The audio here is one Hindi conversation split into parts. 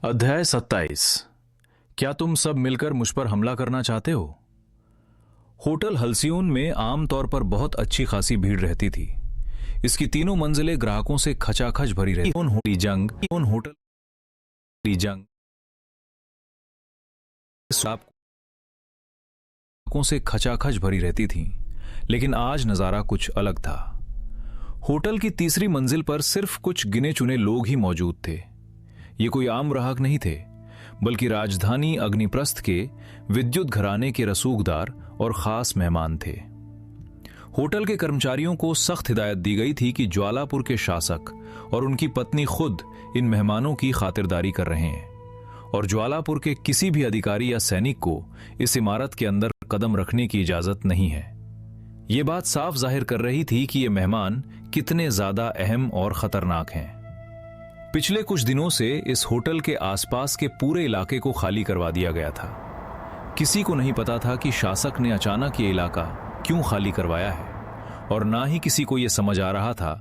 अध्याय 27। क्या तुम सब मिलकर मुझ पर हमला करना चाहते हो? होटल हल्सियून में आमतौर पर बहुत अच्छी खासी भीड़ रहती थी। इसकी तीनों मंजिलें ग्राहकों से खचाखच भरी रहती। होटल जंग से खचाखच भरी रहती थी, लेकिन आज नजारा कुछ अलग था। होटल की तीसरी मंजिल पर सिर्फ कुछ गिने चुने लोग ही मौजूद थे। ये कोई आम ग्राहक नहीं थे, बल्कि राजधानी अग्निप्रस्थ के विद्युत घराने के रसूखदार और खास मेहमान थे। होटल के कर्मचारियों को सख्त हिदायत दी गई थी कि ज्वालापुर के शासक और उनकी पत्नी खुद इन मेहमानों की खातिरदारी कर रहे हैं और ज्वालापुर के किसी भी अधिकारी या सैनिक को इस इमारत के अंदर कदम रखने की इजाजत नहीं है। ये बात साफ जाहिर कर रही थी कि ये मेहमान कितने ज्यादा अहम और खतरनाक हैं। पिछले कुछ दिनों से इस होटल के आसपास के पूरे इलाके को खाली करवा दिया गया था। किसी को नहीं पता था कि शासक ने अचानक ये इलाका क्यों खाली करवाया है, और ना ही किसी को यह समझ आ रहा था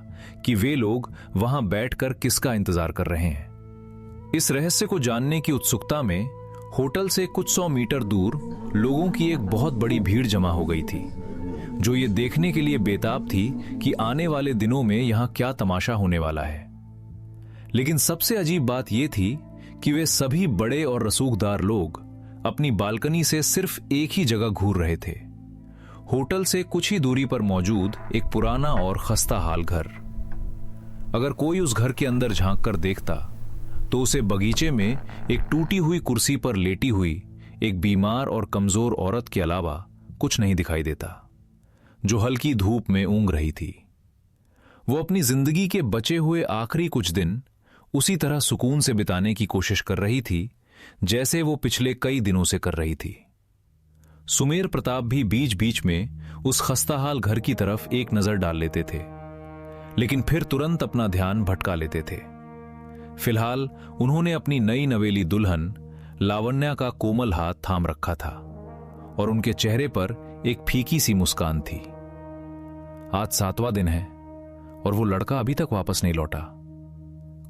कि वे लोग वहां बैठकर किसका इंतजार कर रहे हैं। इस रहस्य को जानने की उत्सुकता में होटल से कुछ 100 मीटर दूर लोगों की एक बहुत बड़ी भीड़ जमा हो गई थी, जो ये देखने के लिए बेताब थी कि आने वाले दिनों में यहां क्या तमाशा होने वाला है। लेकिन सबसे अजीब बात यह थी कि वे सभी बड़े और रसूखदार लोग अपनी बालकनी से सिर्फ एक ही जगह घूर रहे थे, होटल से कुछ ही दूरी पर मौजूद एक पुराना और खस्ता हाल घर। अगर कोई उस घर के अंदर झांक कर देखता तो उसे बगीचे में एक टूटी हुई कुर्सी पर लेटी हुई एक बीमार और कमजोर औरत के अलावा कुछ नहीं दिखाई देता, जो हल्की धूप में ऊँग रही थी। वो अपनी जिंदगी के बचे हुए आखिरी कुछ दिन उसी तरह सुकून से बिताने की कोशिश कर रही थी जैसे वो पिछले कई दिनों से कर रही थी। सुमेर प्रताप भी बीच बीच में उस खस्ताहाल घर की तरफ एक नजर डाल लेते थे, लेकिन फिर तुरंत अपना ध्यान भटका लेते थे। फिलहाल उन्होंने अपनी नई नवेली दुल्हन लावण्या का कोमल हाथ थाम रखा था और उनके चेहरे पर एक फीकी सी मुस्कान थी। आज 7वां दिन है और वो लड़का अभी तक वापस नहीं लौटा।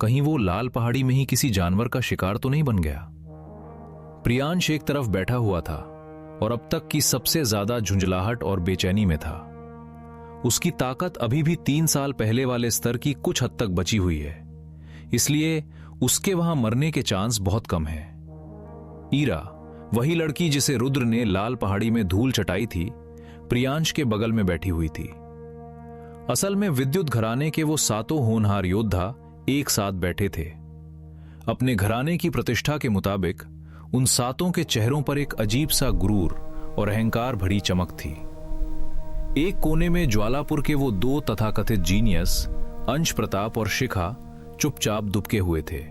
कहीं वो लाल पहाड़ी में ही किसी जानवर का शिकार तो नहीं बन गया। प्रियांश एक तरफ बैठा हुआ था और अब तक की सबसे ज्यादा झुंझलाहट और बेचैनी में था। उसकी ताकत अभी भी 3 साल पहले वाले स्तर की कुछ हद तक बची हुई है, इसलिए उसके वहां मरने के चांस बहुत कम है। ईरा, वही लड़की जिसे रुद्र ने लाल पहाड़ी में धूल चटाई थी, प्रियांश के बगल में बैठी हुई थी। असल में विद्युत घराने के वो 7 होनहार योद्धा एक साथ बैठे थे। अपने घराने की प्रतिष्ठा के मुताबिक उन 7 के चेहरों पर एक अजीब सा गुरूर और अहंकार भरी चमक थी। एक कोने में ज्वालापुर के वो 2 तथाकथित जीनियस अंश प्रताप और शिखा चुपचाप दुबके हुए थे।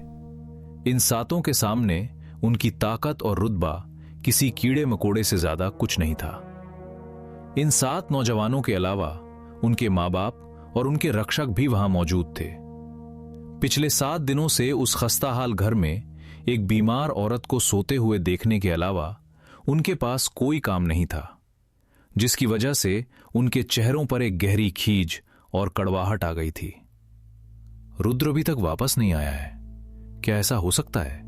इन 7 के सामने उनकी ताकत और रुतबा किसी कीड़े मकोड़े से ज्यादा कुछ नहीं था। इन 7 नौजवानों के अलावा उनके मां बाप और उनके रक्षक भी वहां मौजूद थे। पिछले 7 दिनों से उस खस्ताहाल घर में एक बीमार औरत को सोते हुए देखने के अलावा उनके पास कोई काम नहीं था, जिसकी वजह से उनके चेहरों पर एक गहरी खीज और कड़वाहट आ गई थी। रुद्र अभी तक वापस नहीं आया है। क्या ऐसा हो सकता है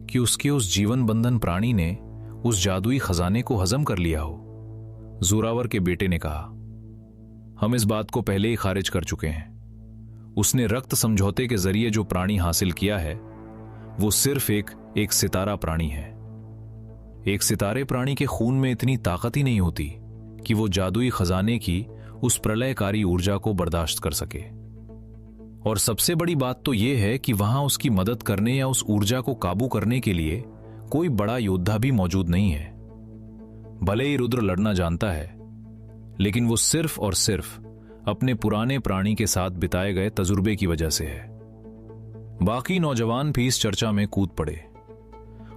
कि उसके उस जीवन बंधन प्राणी ने उस जादुई खजाने को हजम कर लिया हो? जोरावर के बेटे ने कहा। हम इस बात को पहले ही खारिज कर चुके हैं। उसने रक्त समझौते के जरिए जो प्राणी हासिल किया है वो सिर्फ एक सितारा प्राणी है। एक सितारे प्राणी के खून में इतनी ताकत ही नहीं होती कि वो जादुई खजाने की उस प्रलयकारी ऊर्जा को बर्दाश्त कर सके। और सबसे बड़ी बात तो यह है कि वहां उसकी मदद करने या उस ऊर्जा को काबू करने के लिए कोई बड़ा योद्धा भी मौजूद नहीं है। भले ही रुद्र लड़ना जानता है, लेकिन वो सिर्फ और सिर्फ अपने पुराने प्राणी के साथ बिताए गए तजुर्बे की वजह से है। बाकी नौजवान भी इस चर्चा में कूद पड़े।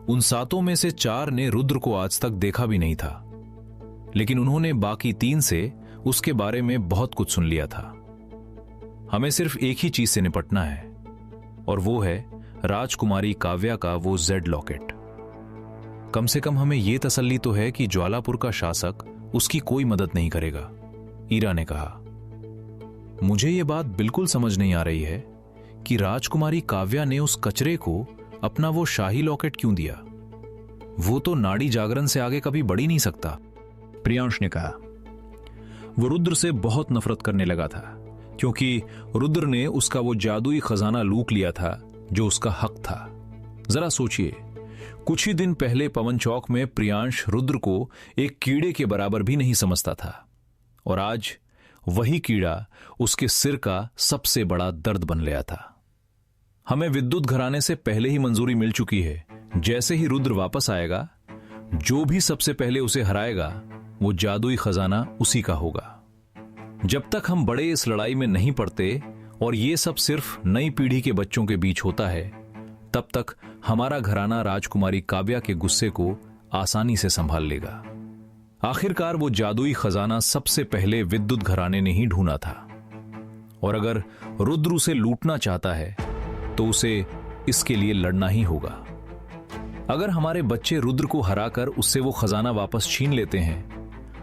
उन 7 में से 4 ने रुद्र को आज तक देखा भी नहीं था, लेकिन उन्होंने बाकी 3 से उसके बारे में बहुत कुछ सुन लिया था। हमें सिर्फ एक ही चीज से निपटना है, और वो है राजकुमारी काव्या का वो जेड लॉकेट। कम से कम हमें यह तसल्ली तो है कि ज्वालापुर का शासक उसकी कोई मदद नहीं करेगा, ईरा ने कहा। मुझे यह बात बिल्कुल समझ नहीं आ रही है कि राजकुमारी काव्या ने उस कचरे को अपना वो शाही लॉकेट क्यों दिया? वो तो नाड़ी जागरण से आगे कभी बढ़ ही नहीं सकता, प्रियांश ने कहा। वो रुद्र से बहुत नफरत करने लगा था, क्योंकि रुद्र ने उसका वो जादुई खजाना लूट लिया था जो उसका हक था। जरा सोचिए, कुछ ही दिन पहले पवन चौक में प्रियांश रुद्र को एक कीड़े के बराबर भी नहीं समझता था, और आज वही कीड़ा उसके सिर का सबसे बड़ा दर्द बन गया था। हमें विद्युत घराने से पहले ही मंजूरी मिल चुकी है, जैसे ही रुद्र वापस आएगा, जो भी सबसे पहले उसे हराएगा वो जादुई खजाना उसी का होगा। जब तक हम बड़े इस लड़ाई में नहीं पड़ते और ये सब सिर्फ नई पीढ़ी के बच्चों के बीच होता है, तब तक हमारा घराना राजकुमारी काव्या के गुस्से को आसानी से संभाल लेगा। आखिरकार वो जादुई खजाना सबसे पहले विद्युत घराने ने ही ढूंढा था, और अगर रुद्र उसे लूटना चाहता है तो उसे इसके लिए लड़ना ही होगा। अगर हमारे बच्चे रुद्र को हराकर उससे वो खजाना वापस छीन लेते हैं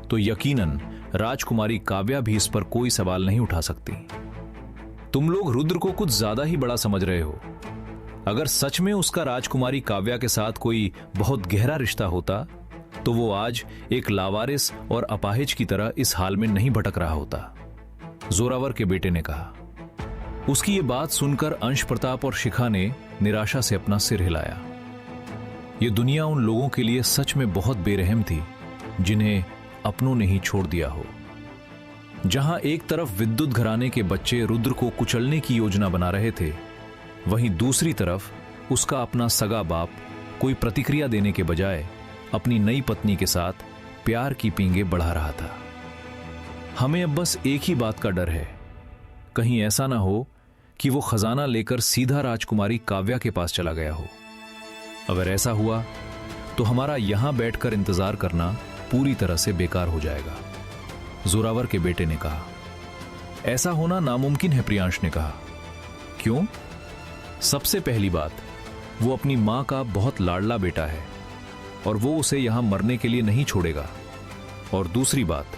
तो यकीनन राजकुमारी काव्या भी इस पर कोई सवाल नहीं उठा सकती। तुम लोग रुद्र को कुछ ज्यादा ही बड़ा समझ रहे हो। अगर सच में उसका राजकुमारी काव्या के साथ कोई बहुत गहरा रिश्ता होता तो वो आज एक लावारिस और अपाहिज की तरह इस हाल में नहीं भटक रहा होता, जोरावर के बेटे ने कहा। उसकी ये बात सुनकर अंश प्रताप और शिखा ने निराशा से अपना सिर हिलाया। ये दुनिया उन लोगों के लिए सच में बहुत बेरहम थी जिन्हें अपनों ने ही छोड़ दिया हो। जहां एक तरफ विद्युत घराने के बच्चे रुद्र को कुचलने की योजना बना रहे थे, वहीं दूसरी तरफ उसका अपना सगा बाप कोई प्रतिक्रिया देने के बजाय अपनी नई पत्नी के साथ प्यार की पींगे बढ़ा रहा था। हमें अब बस एक ही बात का डर है, कहीं ऐसा ना हो कि वो खजाना लेकर सीधा राजकुमारी काव्या के पास चला गया हो। अगर ऐसा हुआ तो हमारा यहां बैठकर इंतजार करना पूरी तरह से बेकार हो जाएगा, जोरावर के बेटे ने कहा। ऐसा होना नामुमकिन है, प्रियांश ने कहा। क्यों? सबसे पहली बात, वो अपनी मां का बहुत लाडला बेटा है और वो उसे यहां मरने के लिए नहीं छोड़ेगा। और दूसरी बात,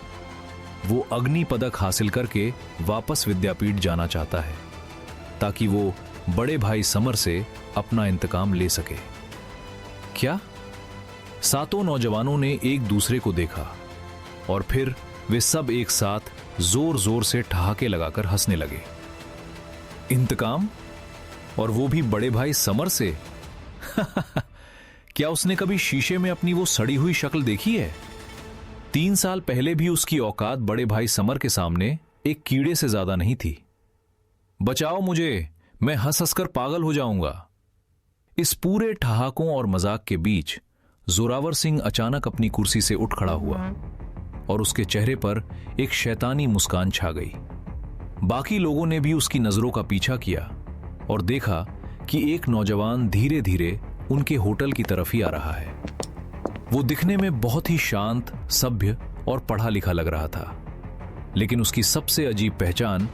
वो अग्नि पदक हासिल करके वापस विद्यापीठ जाना चाहता है ताकि वो बड़े भाई समर से अपना इंतकाम ले सके। क्या? सातों नौजवानों ने एक दूसरे को देखा और फिर वे सब एक साथ जोर जोर से ठहाके लगाकर हंसने लगे। इंतकाम? और वो भी बड़े भाई समर से? क्या उसने कभी शीशे में अपनी वो सड़ी हुई शक्ल देखी है? 3 साल पहले भी उसकी औकात बड़े भाई समर के सामने एक कीड़े से ज्यादा नहीं थी। बचाओ मुझे, मैं हंस हंसकर पागल हो जाऊंगा। इस पूरे ठहाकों और मजाक के बीच जोरावर सिंह अचानक अपनी कुर्सी से उठ खड़ा हुआ और उसके चेहरे पर एक शैतानी मुस्कान छा गई। बाकी लोगों ने भी उसकी नजरों का पीछा किया और देखा कि एक नौजवान धीरे धीरे उनके होटल की तरफ ही आ रहा है। वो दिखने में बहुत ही शांत, सभ्य और पढ़ा लिखा लग रहा था, लेकिन उसकी सबसे अजीब पहचान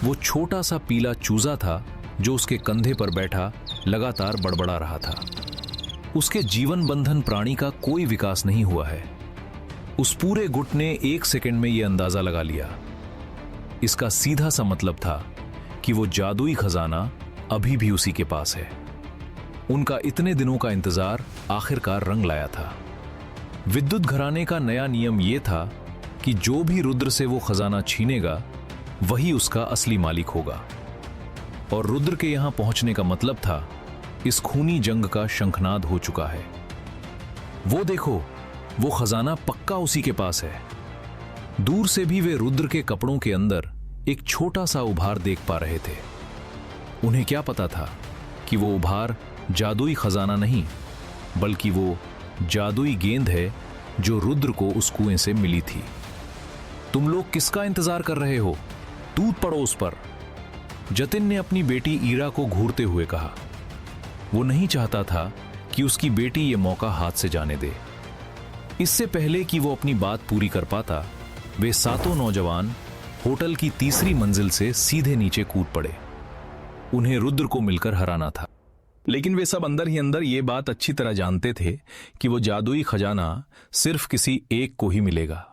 वो छोटा सा पीला चूजा था जो उसके कंधे पर बैठा लगातार बड़बड़ा रहा था। उसके जीवन बंधन प्राणी का कोई विकास नहीं हुआ है। उस पूरे गुट ने 1 सेकंड में यह अंदाजा लगा लिया। इसका सीधा सा मतलब था कि वो जादुई खजाना अभी भी उसी के पास है। उनका इतने दिनों का इंतजार आखिरकार रंग लाया था। विद्युत घराने का नया नियम यह था कि जो भी रुद्र से वो खजाना छीनेगा वही उसका असली मालिक होगा, और रुद्र के यहां पहुंचने का मतलब था इस खूनी जंग का शंखनाद हो चुका है। वो देखो, वो खजाना पक्का उसी के पास है। दूर से भी वे रुद्र के कपड़ों के अंदर एक छोटा सा उभार देख पा रहे थे। उन्हें क्या पता था कि वो उभार जादुई खजाना नहीं, बल्कि वो जादुई गेंद है जो रुद्र को उस कुएं से मिली थी। तुम लोग किसका इंतजार कर रहे हो? टूट पड़ो उस पर, जतिन ने अपनी बेटी ईरा को घूरते हुए कहा। वो नहीं चाहता था कि उसकी बेटी ये मौका हाथ से जाने दे। इससे पहले कि वो अपनी बात पूरी कर पाता, वे सातों नौजवान होटल की तीसरी मंजिल से सीधे नीचे कूद पड़े। उन्हें रुद्र को मिलकर हराना था, लेकिन वे सब अंदर ही अंदर ये बात अच्छी तरह जानते थे कि वो जादुई खजाना सिर्फ किसी एक को ही मिलेगा।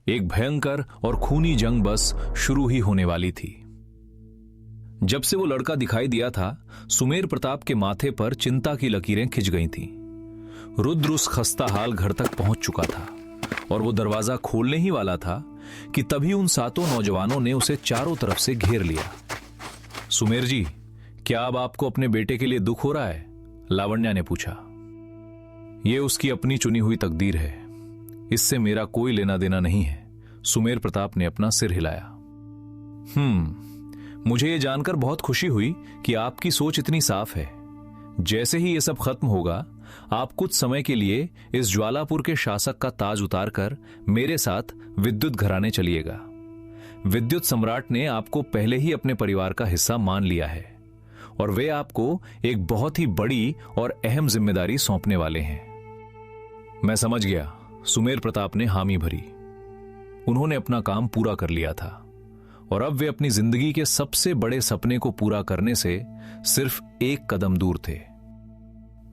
एक भयंकर और खूनी जंग बस शुरू ही होने वाली थी। जब से वो लड़का दिखाई दिया था, सुमेर प्रताप के माथे पर चिंता की लकीरें खिंच गई थीं। रुद्र उस खस्ता हाल घर तक पहुंच चुका था और वो दरवाजा खोलने ही वाला था कि तभी उन 7 नौजवानों ने उसे चारों तरफ से घेर लिया। सुमेर जी, क्या अब आपको अपने बेटे के लिए दुख हो रहा है? लावण्या ने पूछा। यह उसकी अपनी चुनी हुई तकदीर है, इससे मेरा कोई लेना देना नहीं है। सुमेर प्रताप ने अपना सिर हिलाया। मुझे यह जानकर बहुत खुशी हुई कि आपकी सोच इतनी साफ है। जैसे ही यह सब खत्म होगा, आप कुछ समय के लिए इस ज्वालापुर के शासक का ताज उतारकर मेरे साथ विद्युत घराने चलिएगा। विद्युत सम्राट ने आपको पहले ही अपने परिवार का हिस्सा मान लिया है और वे आपको एक बहुत ही बड़ी और अहम जिम्मेदारी सौंपने वाले हैं। मैं समझ गया, सुमेर प्रताप ने हामी भरी। उन्होंने अपना काम पूरा कर लिया था और अब वे अपनी जिंदगी के सबसे बड़े सपने को पूरा करने से सिर्फ एक कदम दूर थे।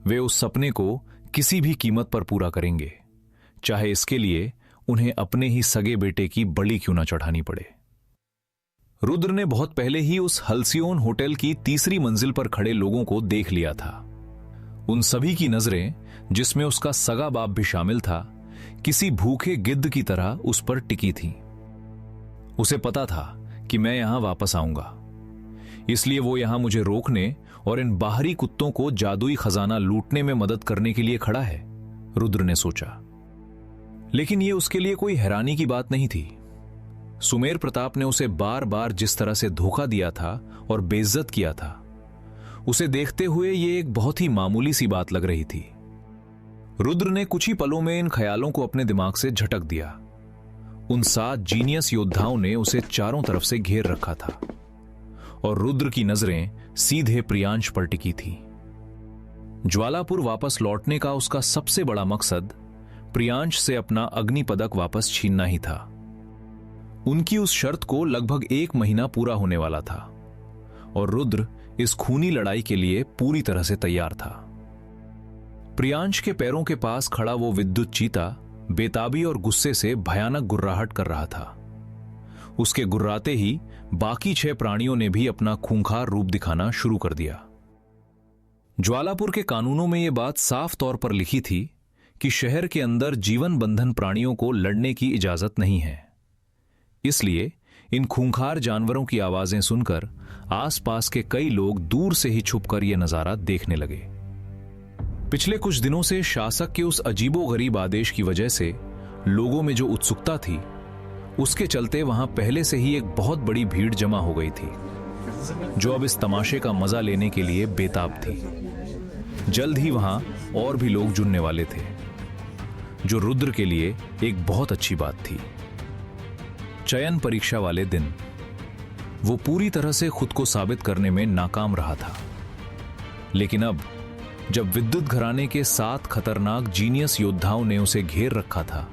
वे उस सपने को किसी भी कीमत पर पूरा करेंगे, चाहे इसके लिए उन्हें अपने ही सगे बेटे की बलि क्यों न चढ़ानी पड़े। रुद्र ने बहुत पहले ही उस हल्सियोन होटल की तीसरी मंजिल पर खड़े लोगों को देख लिया था। उन सभी की नजरें, जिसमें उसका सगा बाप भी शामिल था, किसी भूखे गिद्ध की तरह उस पर टिकी थीं। उसे पता था कि मैं यहां वापस आऊंगा, इसलिए वो यहां मुझे रोकने और इन बाहरी कुत्तों को जादुई खजाना लूटने में मदद करने के लिए खड़ा है, रुद्र ने सोचा। लेकिन यह उसके लिए कोई हैरानी की बात नहीं थी। सुमेर प्रताप ने उसे बार बार जिस तरह से धोखा दिया था और बेइज्जत किया था, उसे देखते हुए यह एक बहुत ही मामूली सी बात लग रही थी। रुद्र ने कुछ ही पलों में इन ख्यालों को अपने दिमाग से झटक दिया। उन 7 जीनियस योद्धाओं ने उसे चारों तरफ से घेर रखा था और रुद्र की नजरें सीधे प्रियांश पर टिकी थी। ज्वालापुर वापस लौटने का उसका सबसे बड़ा मकसद प्रियांश से अपना अग्नि पदक वापस छीनना ही था। उनकी उस शर्त को लगभग 1 महीना पूरा होने वाला था और रुद्र इस खूनी लड़ाई के लिए पूरी तरह से तैयार था। प्रियांश के पैरों के पास खड़ा वो विद्युत चीता बेताबी और गुस्से से भयानक गुर्राहट कर रहा था। उसके गुर्राते ही बाकी 6 प्राणियों ने भी अपना खूंखार रूप दिखाना शुरू कर दिया। ज्वालापुर के कानूनों में यह बात साफ तौर पर लिखी थी कि शहर के अंदर जीवन बंधन प्राणियों को लड़ने की इजाजत नहीं है। इसलिए इन खूंखार जानवरों की आवाजें सुनकर आसपास के कई लोग दूर से ही छुपकर यह नजारा देखने लगे। पिछले कुछ दिनों से शासक के उस अजीबोगरीब आदेश की वजह से लोगों में जो उत्सुकता थी, उसके चलते वहां पहले से ही एक बहुत बड़ी भीड़ जमा हो गई थी, जो अब इस तमाशे का मजा लेने के लिए बेताब थी। जल्द ही वहां और भी लोग जुड़ने वाले थे, जो रुद्र के लिए एक बहुत अच्छी बात थी। चयन परीक्षा वाले दिन वो पूरी तरह से खुद को साबित करने में नाकाम रहा था, लेकिन अब जब विद्युत घराने के 7 खतरनाक जीनियस योद्धाओं ने उसे घेर रखा था,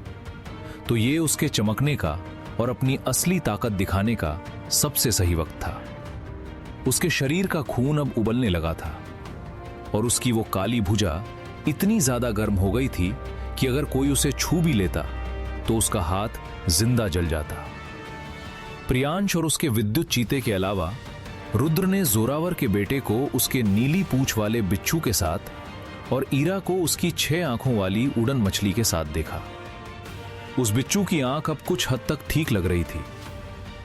तो ये उसके चमकने का और अपनी असली ताकत दिखाने का सबसे सही वक्त था। उसके शरीर का खून अब उबलने लगा था और उसकी वो काली भुजा इतनी ज्यादा गर्म हो गई थी कि अगर कोई उसे छू भी लेता तो उसका हाथ जिंदा जल जाता। प्रियांश और उसके विद्युत चीते के अलावा रुद्र ने जोरावर के बेटे को उसके नीली पूंछ वाले बिच्छू के साथ और ईरा को उसकी 6 आंखों वाली उड़न मछली के साथ देखा। उस बिच्छू की आंख अब कुछ हद तक ठीक लग रही थी,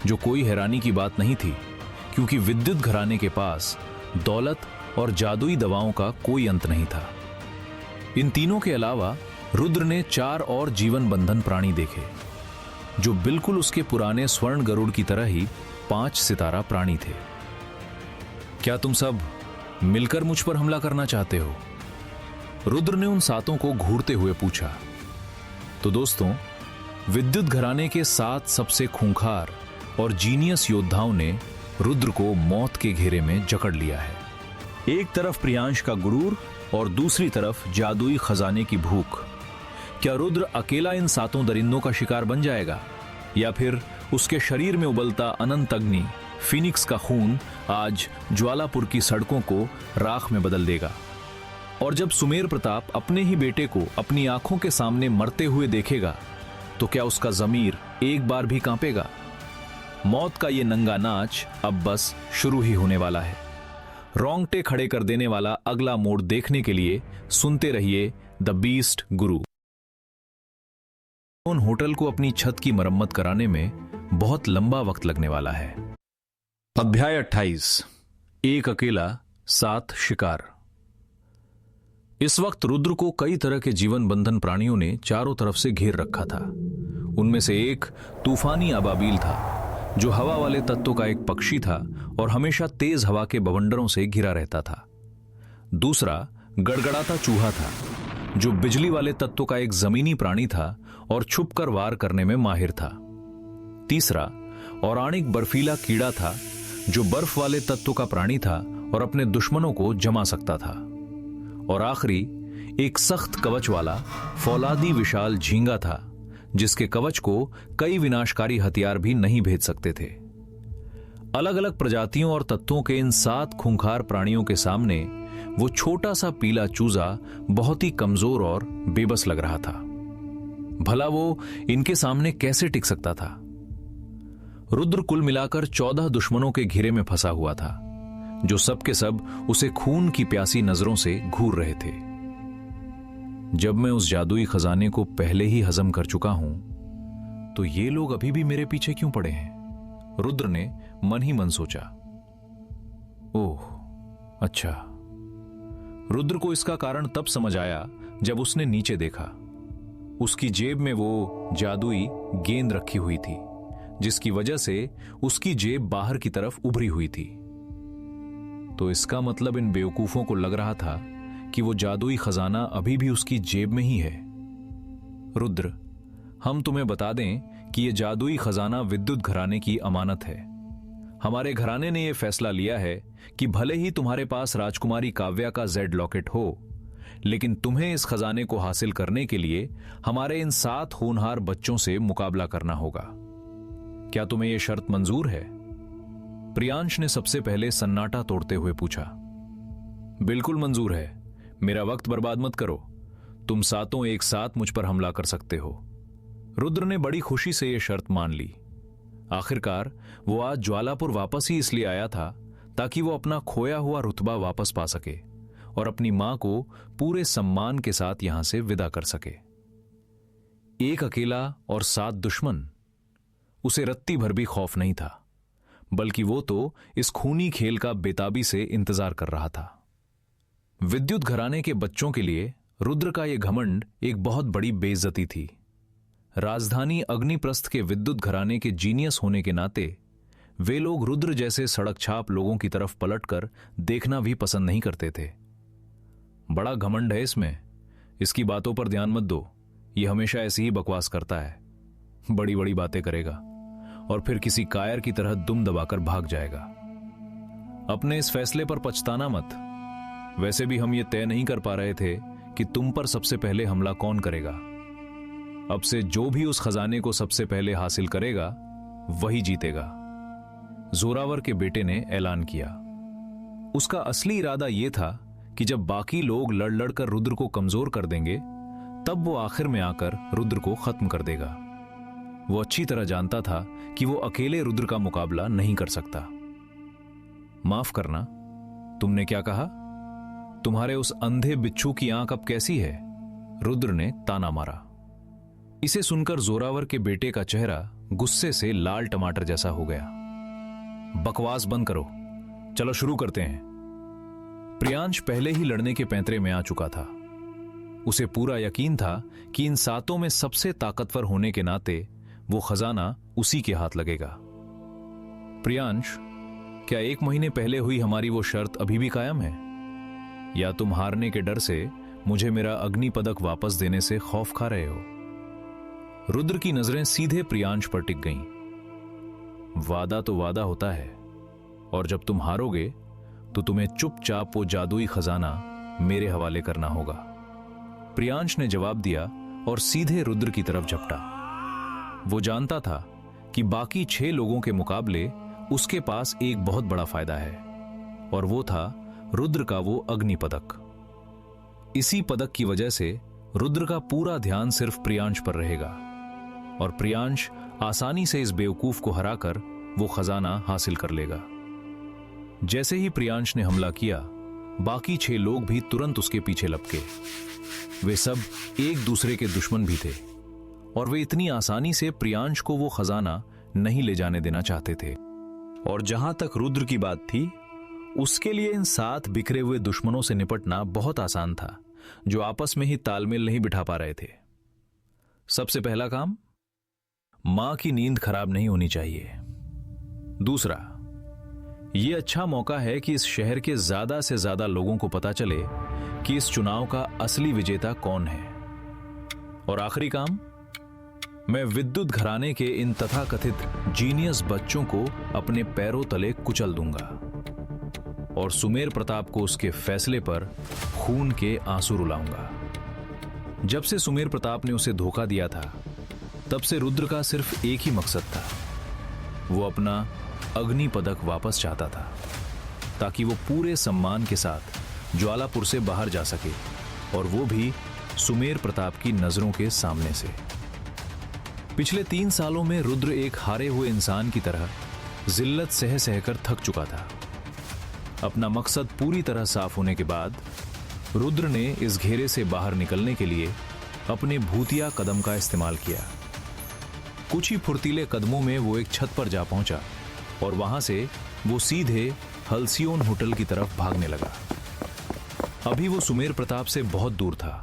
जो कोई हैरानी की बात नहीं थी, क्योंकि विद्युत घराने के पास दौलत और जादुई दवाओं का कोई अंत नहीं था। इन तीनों के अलावा रुद्र ने 4 और जीवन बंधन प्राणी देखे, जो बिल्कुल उसके पुराने स्वर्ण गरुड़ की तरह ही 5 सितारा प्राणी थे। क्या तुम सब मिलकर मुझ पर हमला करना चाहते हो? रुद्र ने उन 7 को घूरते हुए पूछा। तो दोस्तों, विद्युत घराने के 7 सबसे खूंखार और जीनियस योद्धाओं ने रुद्र को मौत के घेरे में जकड़ लिया है। एक तरफ प्रियांश का गुरूर और दूसरी तरफ जादुई खजाने की भूख। क्या रुद्र अकेला इन 7 दरिंदों का शिकार बन जाएगा, या फिर उसके शरीर में उबलता अनंत अग्नि फिनिक्स का खून आज ज्वालापुर की सड़कों को राख में बदल देगा? और जब सुमेर प्रताप अपने ही बेटे को अपनी आंखों के सामने मरते हुए देखेगा, तो क्या उसका जमीर एक बार भी कांपेगा? मौत का ये नंगा नाच अब बस शुरू ही होने वाला है। रोंगटे खड़े कर देने वाला अगला मोड़ देखने के लिए सुनते रहिए द बीस्ट गुरु। उन होटल को अपनी छत की मरम्मत कराने में बहुत लंबा वक्त लगने वाला है। अध्याय 28, एक अकेला 7 शिकार। इस वक्त रुद्र को कई तरह के जीवन बंधन प्राणियों ने चारों तरफ से घेर रखा था। उनमें से एक तूफानी अबाबील था, जो हवा वाले तत्वों का एक पक्षी था और हमेशा तेज हवा के बवंडरों से घिरा रहता था। दूसरा गड़गड़ाता चूहा था, जो बिजली वाले तत्वों का एक जमीनी प्राणी था और छुपकर वार करने में माहिर था। तीसरा औराणिक बर्फीला कीड़ा था, जो बर्फ वाले तत्वों का प्राणी था और अपने दुश्मनों को जमा सकता था। और आखिरी एक सख्त कवच वाला फौलादी विशाल झींगा था, जिसके कवच को कई विनाशकारी हथियार भी नहीं भेद सकते थे। अलग अलग प्रजातियों और तत्वों के इन 7 खूंखार प्राणियों के सामने वो छोटा सा पीला चूजा बहुत ही कमजोर और बेबस लग रहा था। भला वो इनके सामने कैसे टिक सकता था? रुद्र कुल मिलाकर 14 दुश्मनों के घेरे में फंसा हुआ था, जो सब के सब उसे खून की प्यासी नजरों से घूर रहे थे। जब मैं उस जादुई खजाने को पहले ही हजम कर चुका हूं, तो ये लोग अभी भी मेरे पीछे क्यों पड़े हैं? रुद्र ने मन ही मन सोचा। ओह, अच्छा। रुद्र को इसका कारण तब समझ आया जब उसने नीचे देखा। उसकी जेब में वो जादुई गेंद रखी हुई थी, जिसकी वजह से उसकी जेब बाहर की तरफ उभरी हुई थी। तो इसका मतलब इन बेवकूफों को लग रहा था कि वो जादुई खजाना अभी भी उसकी जेब में ही है। रुद्र, हम तुम्हें बता दें कि यह जादुई खजाना विद्युत घराने की अमानत है। हमारे घराने ने यह फैसला लिया है कि भले ही तुम्हारे पास राजकुमारी काव्या का जेड लॉकेट हो, लेकिन तुम्हें इस खजाने को हासिल करने के लिए हमारे इन 7 होनहार बच्चों से मुकाबला करना होगा। क्या तुम्हें यह शर्त मंजूर है? प्रियांश ने सबसे पहले सन्नाटा तोड़ते हुए पूछा। बिल्कुल मंजूर है। मेरा वक्त बर्बाद मत करो। तुम 7 एक साथ मुझ पर हमला कर सकते हो। रुद्र ने बड़ी खुशी से यह शर्त मान ली। आखिरकार वो आज ज्वालापुर वापस ही इसलिए आया था ताकि वो अपना खोया हुआ रुतबा वापस पा सके और अपनी मां को पूरे सम्मान के साथ यहां से विदा कर सके। एक अकेला और 7 दुश्मन, उसे रत्ती भर भी खौफ नहीं था, बल्कि वो तो इस खूनी खेल का बेताबी से इंतजार कर रहा था। विद्युत घराने के बच्चों के लिए रुद्र का यह घमंड एक बहुत बड़ी बेइज्जती थी। राजधानी अग्निप्रस्थ के विद्युत घराने के जीनियस होने के नाते वे लोग रुद्र जैसे सड़क छाप लोगों की तरफ पलटकर देखना भी पसंद नहीं करते थे। बड़ा घमंड है इसमें, इसकी बातों पर ध्यान मत दो। यह हमेशा ऐसी ही बकवास करता है, बड़ी बड़ी बातें करेगा और फिर किसी कायर की तरह दुम दबाकर भाग जाएगा। अपने इस फैसले पर पछताना मत। वैसे भी हम ये तय नहीं कर पा रहे थे कि तुम पर सबसे पहले हमला कौन करेगा। अब से जो भी उस खजाने को सबसे पहले हासिल करेगा वही जीतेगा, जोरावर के बेटे ने ऐलान किया। उसका असली इरादा यह था कि जब बाकी लोग लड़ लड़ कर रुद्र को कमजोर कर देंगे, तब वो आखिर में आकर रुद्र को खत्म कर देगा। वो अच्छी तरह जानता था कि वो अकेले रुद्र का मुकाबला नहीं कर सकता। माफ करना, तुमने क्या कहा? तुम्हारे उस अंधे बिच्छू की आंख अब कैसी है? रुद्र ने ताना मारा। इसे सुनकर जोरावर के बेटे का चेहरा गुस्से से लाल टमाटर जैसा हो गया। बकवास बंद करो, चलो शुरू करते हैं। प्रियांश पहले ही लड़ने के पैंतरे में आ चुका था। उसे पूरा यकीन था कि इन 7 में सबसे ताकतवर होने के नाते वो खजाना उसी के हाथ लगेगा। प्रियांश, क्या 1 महीने पहले हुई हमारी वो शर्त अभी भी कायम है, या तुम हारने के डर से मुझे मेरा अग्नि पदक वापस देने से खौफ खा रहे हो? रुद्र की नजरें सीधे प्रियांश पर टिक गईं। वादा तो वादा होता है, और जब तुम हारोगे तो तुम्हें चुपचाप वो जादुई खजाना मेरे हवाले करना होगा। प्रियांश ने जवाब दिया और सीधे रुद्र की तरफ झपटा। वो जानता था कि बाकी 6 लोगों के मुकाबले उसके पास एक बहुत बड़ा फायदा है, और वो था रुद्र का वो अग्नि पदक। इसी पदक की वजह से रुद्र का पूरा ध्यान सिर्फ प्रियांश पर रहेगा, और प्रियांश आसानी से इस बेवकूफ को हराकर वो खजाना हासिल कर लेगा। जैसे ही प्रियांश ने हमला किया, बाकी 6 लोग भी तुरंत उसके पीछे लपके। वे सब एक दूसरे के दुश्मन भी थे और वे इतनी आसानी से प्रियांश को वो खजाना नहीं ले जाने देना चाहते थे। और जहां तक रुद्र की बात थी, उसके लिए इन 7 बिखरे हुए दुश्मनों से निपटना बहुत आसान था, जो आपस में ही तालमेल नहीं बिठा पा रहे थे। सबसे पहला काम, मां की नींद खराब नहीं होनी चाहिए। दूसरा, यह अच्छा मौका है कि इस शहर के ज्यादा से ज्यादा लोगों को पता चले कि इस चुनाव का असली विजेता कौन है। और आखिरी काम, मैं विद्युत घराने के इन तथाकथित जीनियस बच्चों को अपने पैरों तले कुचल दूंगा और सुमेर प्रताप को उसके फैसले पर खून के आंसू रुलाऊंगा। जब से सुमेर प्रताप ने उसे धोखा दिया था, तब से रुद्र का सिर्फ एक ही मकसद था। वो अपना अग्नि पदक वापस चाहता था, ताकि वो पूरे सम्मान के साथ ज्वालापुर से बाहर जा सके, और वो भी सुमेर प्रताप की नजरों के सामने से। पिछले 3 सालों में रुद्र एक हारे हुए इंसान की तरह जिल्लत सह सहकर थक चुका था। अपना मकसद पूरी तरह साफ होने के बाद रुद्र ने इस घेरे से बाहर निकलने के लिए अपने भूतिया कदम का इस्तेमाल किया। कुछ ही फुर्तीले कदमों में वो एक छत पर जा पहुंचा और वहां से वो सीधे हल्सियोन होटल की तरफ भागने लगा। अभी वो सुमेर प्रताप से बहुत दूर था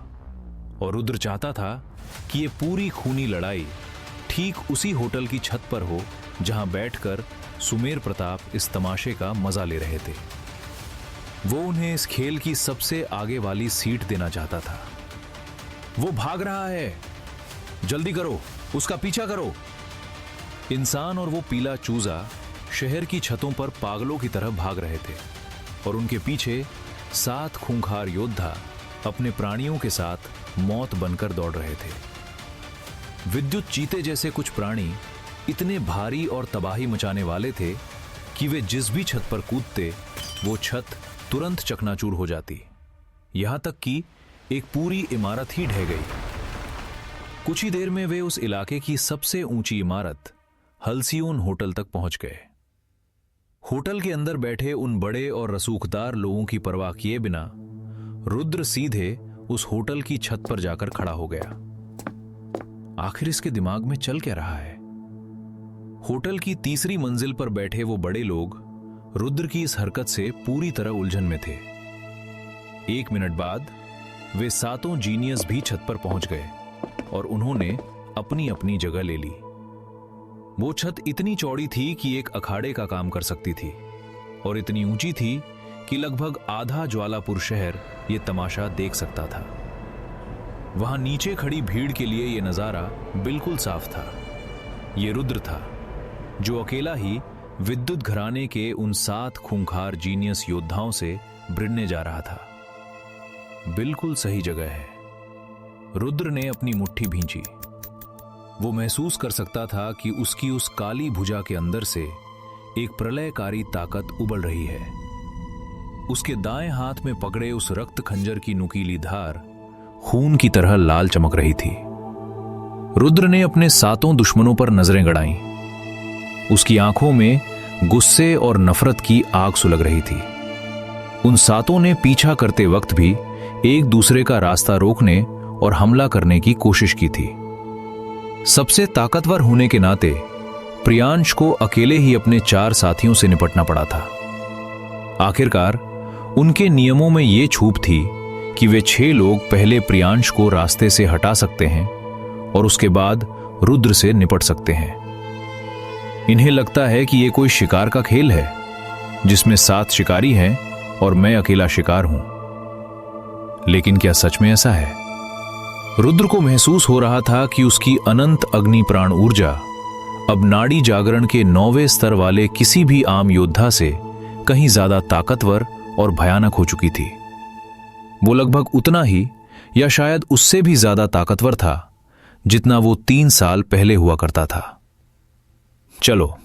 और रुद्र चाहता था कि ये पूरी खूनी लड़ाई ठीक उसी होटल की छत पर हो जहां बैठकर सुमेर प्रताप इस तमाशे का मजा ले रहे थे। वो उन्हें इस खेल की सबसे आगे वाली सीट देना चाहता था। वो भाग रहा है, जल्दी करो, उसका पीछा करो। इंसान और वो पीला चूजा शहर की छतों पर पागलों की तरह भाग रहे थे और उनके पीछे 7 खूंखार योद्धा अपने प्राणियों के साथ मौत बनकर दौड़ रहे थे। विद्युत चीते जैसे कुछ प्राणी इतने भारी और तबाही मचाने वाले थे कि वे जिस भी छत पर कूदते, वो छत तुरंत चकनाचूर हो जाती, यहां तक कि एक पूरी इमारत ही ढह गई। कुछ ही देर में वे उस इलाके की सबसे ऊंची इमारत हल्सियोन होटल तक पहुंच गए। होटल के अंदर बैठे उन बड़े और रसूखदार लोगों की परवाह किए बिना रुद्र सीधे उस होटल की छत पर जाकर खड़ा हो गया। आखिर इसके दिमाग में चल क्या रहा है? होटल की 3री मंजिल पर बैठे वो बड़े लोग रुद्र की इस हरकत से पूरी तरह उलझन में थे। 1 मिनट बाद वे 7 जीनियस भी छत पर पहुंच गए और उन्होंने अपनी अपनी जगह ले ली। वो छत इतनी चौड़ी थी कि एक अखाड़े का काम कर सकती थी और इतनी ऊंची थी कि लगभग आधा ज्वालापुर शहर ये तमाशा देख सकता था। वहां नीचे खड़ी भीड़ के लिए यह नजारा बिल्कुल साफ था। ये रुद्र था, जो अकेला ही विद्युत घराने के उन 7 खूंखार जीनियस योद्धाओं से भिड़ने जा रहा था। बिल्कुल सही जगह है। रुद्र ने अपनी मुट्ठी भींची। वो महसूस कर सकता था कि उसकी उस काली भुजा के अंदर से एक प्रलयकारी ताकत उबल रही है। उसके दाएं हाथ में पकड़े उस रक्त खंजर की नुकीली धार खून की तरह लाल चमक रही थी। रुद्र ने अपने 7 दुश्मनों पर नजरें गड़ाईं। उसकी आंखों में गुस्से और नफरत की आग सुलग रही थी। उन 7 ने पीछा करते वक्त भी एक दूसरे का रास्ता रोकने और हमला करने की कोशिश की थी। सबसे ताकतवर होने के नाते प्रियांश को अकेले ही अपने 4 साथियों से निपटना पड़ा था। आखिरकार उनके नियमों में यह छूट थी कि वे 6 लोग पहले प्रियांश को रास्ते से हटा सकते हैं और उसके बाद रुद्र से निपट सकते हैं। इन्हें लगता है कि यह कोई शिकार का खेल है जिसमें 7 शिकारी हैं और मैं अकेला शिकार हूं। लेकिन क्या सच में ऐसा है? रुद्र को महसूस हो रहा था कि उसकी अनंत अग्नि प्राण ऊर्जा अब नाड़ी जागरण के 9वें स्तर वाले किसी भी आम योद्धा से कहीं ज्यादा ताकतवर और भयानक हो चुकी थी। वो लगभग उतना ही या शायद उससे भी ज्यादा ताकतवर था जितना वो 3 साल पहले हुआ करता था। चलो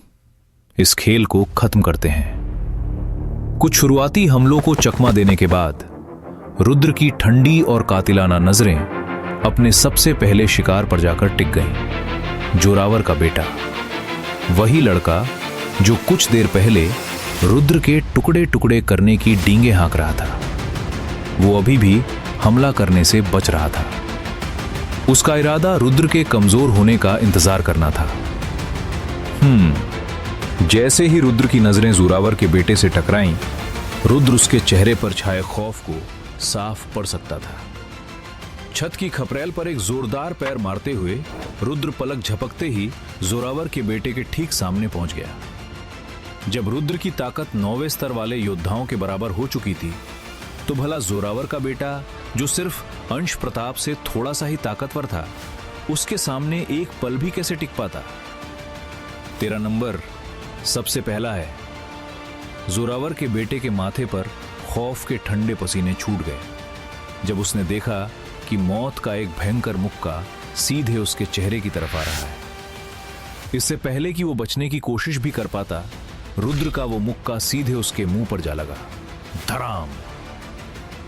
इस खेल को खत्म करते हैं। कुछ शुरुआती हमलों को चकमा देने के बाद रुद्र की ठंडी और कातिलाना नजरें अपने सबसे पहले शिकार पर जाकर टिक गईं। जोरावर का बेटा, वही लड़का जो कुछ देर पहले रुद्र के टुकड़े टुकड़े करने की डींगे हाँक रहा था। वो अभी भी हमला करने से बच रहा था। उसका इरादा रुद्र के कमजोर होने का इंतजार करना था। जैसे ही रुद्र की नजरें जोरावर के बेटे से टकराईं, रुद्र उसके चेहरे पर छाए खौफ को साफ पढ़ सकता था। छत की खपरेल पर एक जोरदार पैर मारते हुए रुद्र पलक झपकते ही जोरावर के बेटे के ठीक सामने पहुंच गया। जब रुद्र की ताकत 9वें स्तर वाले योद्धाओं के बराबर हो चुकी थी, तो भला जोरावर का बेटा, जो सिर्फ अंश प्रताप से थोड़ा सा ही ताकतवर था, उसके सामने एक पल भी कैसे टिक पाता? तेरा नंबर सबसे पहला है। जोरावर के बेटे के माथे पर खौफ के ठंडे पसीने छूट गए जब उसने देखा कि मौत का एक भयंकर मुक्का सीधे उसके चेहरे की तरफ आ रहा है। इससे पहले कि वो बचने की कोशिश भी कर पाता, रुद्र का वो मुक्का सीधे उसके मुंह पर जा लगा। धड़ाम!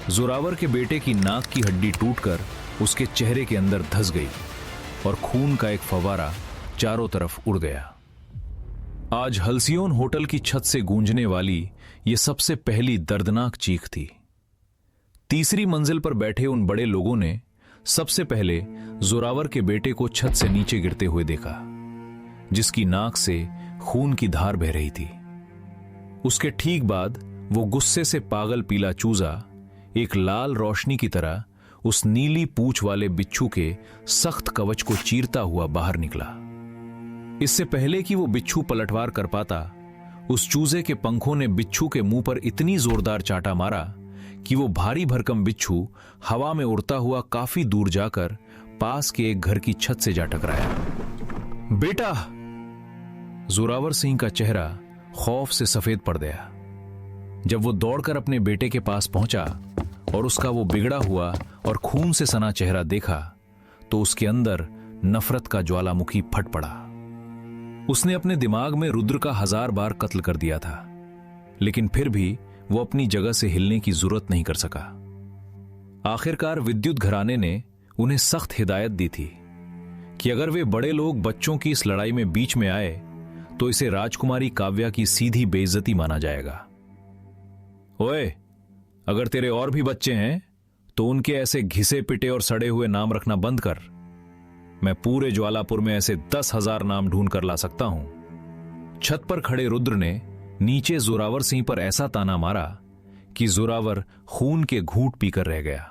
जोरावर के बेटे की नाक की हड्डी टूटकर उसके चेहरे के अंदर धंस गई और खून का एक फव्वारा चारों तरफ उड़ गया। आज हल्सियोन होटल की छत से गूंजने वाली यह सबसे पहली दर्दनाक चीख थी। तीसरी मंजिल पर बैठे उन बड़े लोगों ने सबसे पहले जोरावर के बेटे को छत से नीचे गिरते हुए देखा, जिसकी नाक से खून की धार बह रही थी। उसके ठीक बाद वो गुस्से से पागल पीला चूजा एक लाल रोशनी की तरह उस नीली पूंछ वाले बिच्छू के सख्त कवच को चीरता हुआ बाहर निकला। इससे पहले कि वो बिच्छू पलटवार कर पाता, उस चूजे के पंखों ने बिच्छू के मुंह पर इतनी जोरदार चाटा मारा कि वो भारी भरकम बिच्छू हवा में उड़ता हुआ काफी दूर जाकर पास के एक घर की छत से जा टकराया। बेटा! जोरावर सिंह का चेहरा खौफ से सफेद पड़ गया जब वो दौड़कर अपने बेटे के पास पहुंचा और उसका वो बिगड़ा हुआ और खून से सना चेहरा देखा, तो उसके अंदर नफरत का ज्वालामुखी फट पड़ा। उसने अपने दिमाग में रुद्र का 1000 बार कत्ल कर दिया था, लेकिन फिर भी वो अपनी जगह से हिलने की जरूरत नहीं कर सका। आखिरकार विद्युत घराने ने उन्हें सख्त हिदायत दी थी कि अगर वे बड़े लोग बच्चों की इस लड़ाई में बीच में आए तो इसे राजकुमारी काव्या की सीधी बेइज्जती माना जाएगा। ओए, अगर तेरे और भी बच्चे हैं तो उनके ऐसे घिसे पिटे और सड़े हुए नाम रखना बंद कर। मैं पूरे ज्वालापुर में ऐसे 10,000 नाम ढूंढ कर ला सकता हूं। छत पर खड़े रुद्र ने नीचे जोरावर सिंह पर ऐसा ताना मारा कि जोरावर खून के घूंट पीकर रह गया।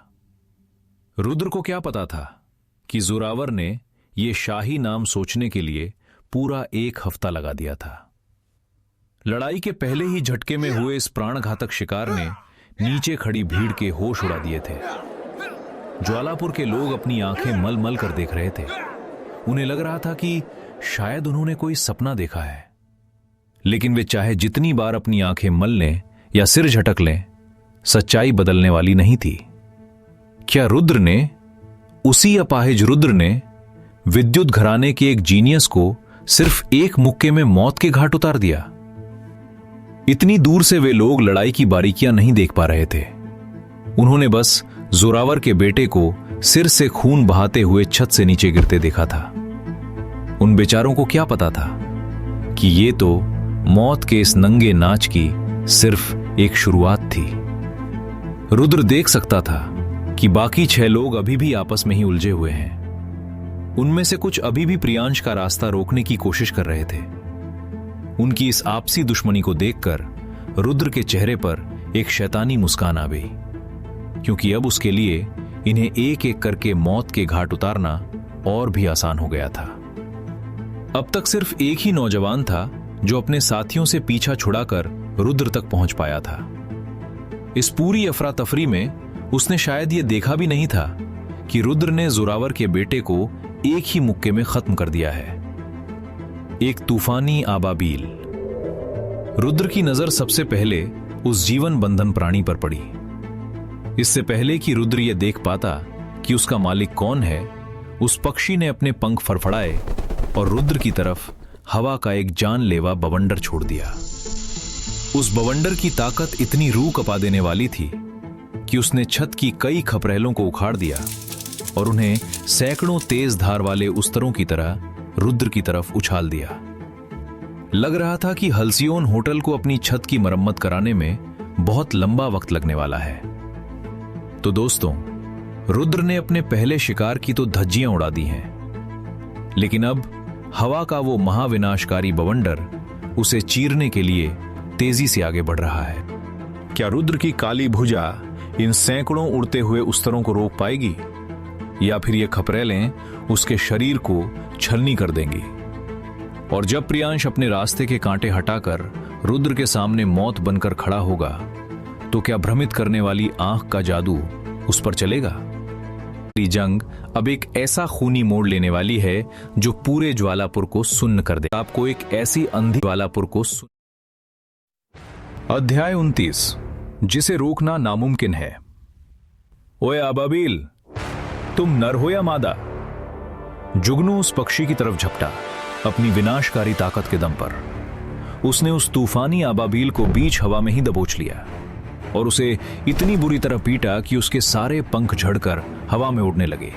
रुद्र को क्या पता था कि जोरावर ने यह शाही नाम सोचने के लिए पूरा 1 हफ्ता लगा दिया था। लड़ाई के पहले ही झटके में हुए इस प्राणघातक शिकार ने नीचे खड़ी भीड़ के होश उड़ा दिए थे। ज्वालापुर के लोग अपनी आंखें मल मल कर देख रहे थे। उन्हें लग रहा था कि शायद उन्होंने कोई सपना देखा है, लेकिन वे चाहे जितनी बार अपनी आंखें मल लें या सिर झटक लें, सच्चाई बदलने वाली नहीं थी। क्या रुद्र ने, उसी अपाहिज रुद्र ने, विद्युत घराने के एक जीनियस को सिर्फ एक मुक्के में मौत के घाट उतार दिया? इतनी दूर से वे लोग लड़ाई की बारीकियां नहीं देख पा रहे थे। उन्होंने बस जोरावर के बेटे को सिर से खून बहाते हुए छत से नीचे गिरते देखा था। उन बेचारों को क्या पता था कि ये तो मौत के इस नंगे नाच की सिर्फ एक शुरुआत थी। रुद्र देख सकता था कि बाकी 6 लोग अभी भी आपस में ही उलझे हुए हैं। उनमें से कुछ अभी भी प्रियांश का रास्ता रोकने की कोशिश कर रहे थे। उनकी इस आपसी दुश्मनी को देखकर रुद्र के चेहरे पर एक शैतानी मुस्कान आ गई, क्योंकि अब उसके लिए इन्हें एक एक करके मौत के घाट उतारना और भी आसान हो गया था। अब तक सिर्फ एक ही नौजवान था जो अपने साथियों से पीछा छुड़ाकर रुद्र तक पहुंच पाया था। इस पूरी अफरा तफरी में उसने शायद यह देखा भी नहीं था कि रुद्र ने जोरावर के बेटे को एक ही मुक्के में खत्म कर दिया है। एक तूफानी आबाबील। रुद्र की नजर सबसे पहले उस जीवन बंधन प्राणी पर पड़ी। इससे पहले कि रुद्र यह देख पाता कि उसका मालिक कौन है, उस पक्षी ने अपने पंख फड़फड़ाए और रुद्र की तरफ हवा का एक जानलेवा बवंडर छोड़ दिया। उस बवंडर की ताकत इतनी रूह कपा देने वाली थी कि उसने छत की कई खपरेलों को उखाड़ दिया और उन्हें सैकड़ों तेज धार वाले उस्तरों की तरह रुद्र की तरफ उछाल दिया। लग रहा था कि हल्सियोन होटल को अपनी छत की मरम्मत कराने में बहुत लंबा वक्त लगने वाला है। तो दोस्तों, रुद्र ने अपने पहले शिकार की तो धज्जियां उड़ा दी हैं, लेकिन अब हवा का वो महाविनाशकारी बवंडर उसे चीरने के लिए तेजी से आगे बढ़ रहा है। क्या रुद्र की काली भुजा इन सैकड़ों उड़ते हुए उस्तरों को रोक पाएगी, या फिर ये खपरेलें उसके शरीर को छलनी कर देंगी? और जब प्रियांश अपने रास्ते के कांटे हटाकर रुद्र के सामने मौत बनकर खड़ा होगा, तो क्या भ्रमित करने वाली आंख का जादू उस पर चलेगा? ये जंग अब एक ऐसा खूनी मोड़ लेने वाली है जो पूरे ज्वालापुर को सुन्न कर दे। आपको एक ऐसी अंधी ज्वालापुर को अध्याय 29, जिसे रोकना नामुमकिन है। ओए अबाबील, तुम नर हो या मादा? जुगनू उस पक्षी की तरफ झपटा, अपनी विनाशकारी ताकत के दम पर। उसने उस तूफानी अबाबील को बीच हवा में ही दबोच लिया और उसे इतनी बुरी तरह पीटा कि उसके सारे पंख झड़कर हवा में उड़ने लगे।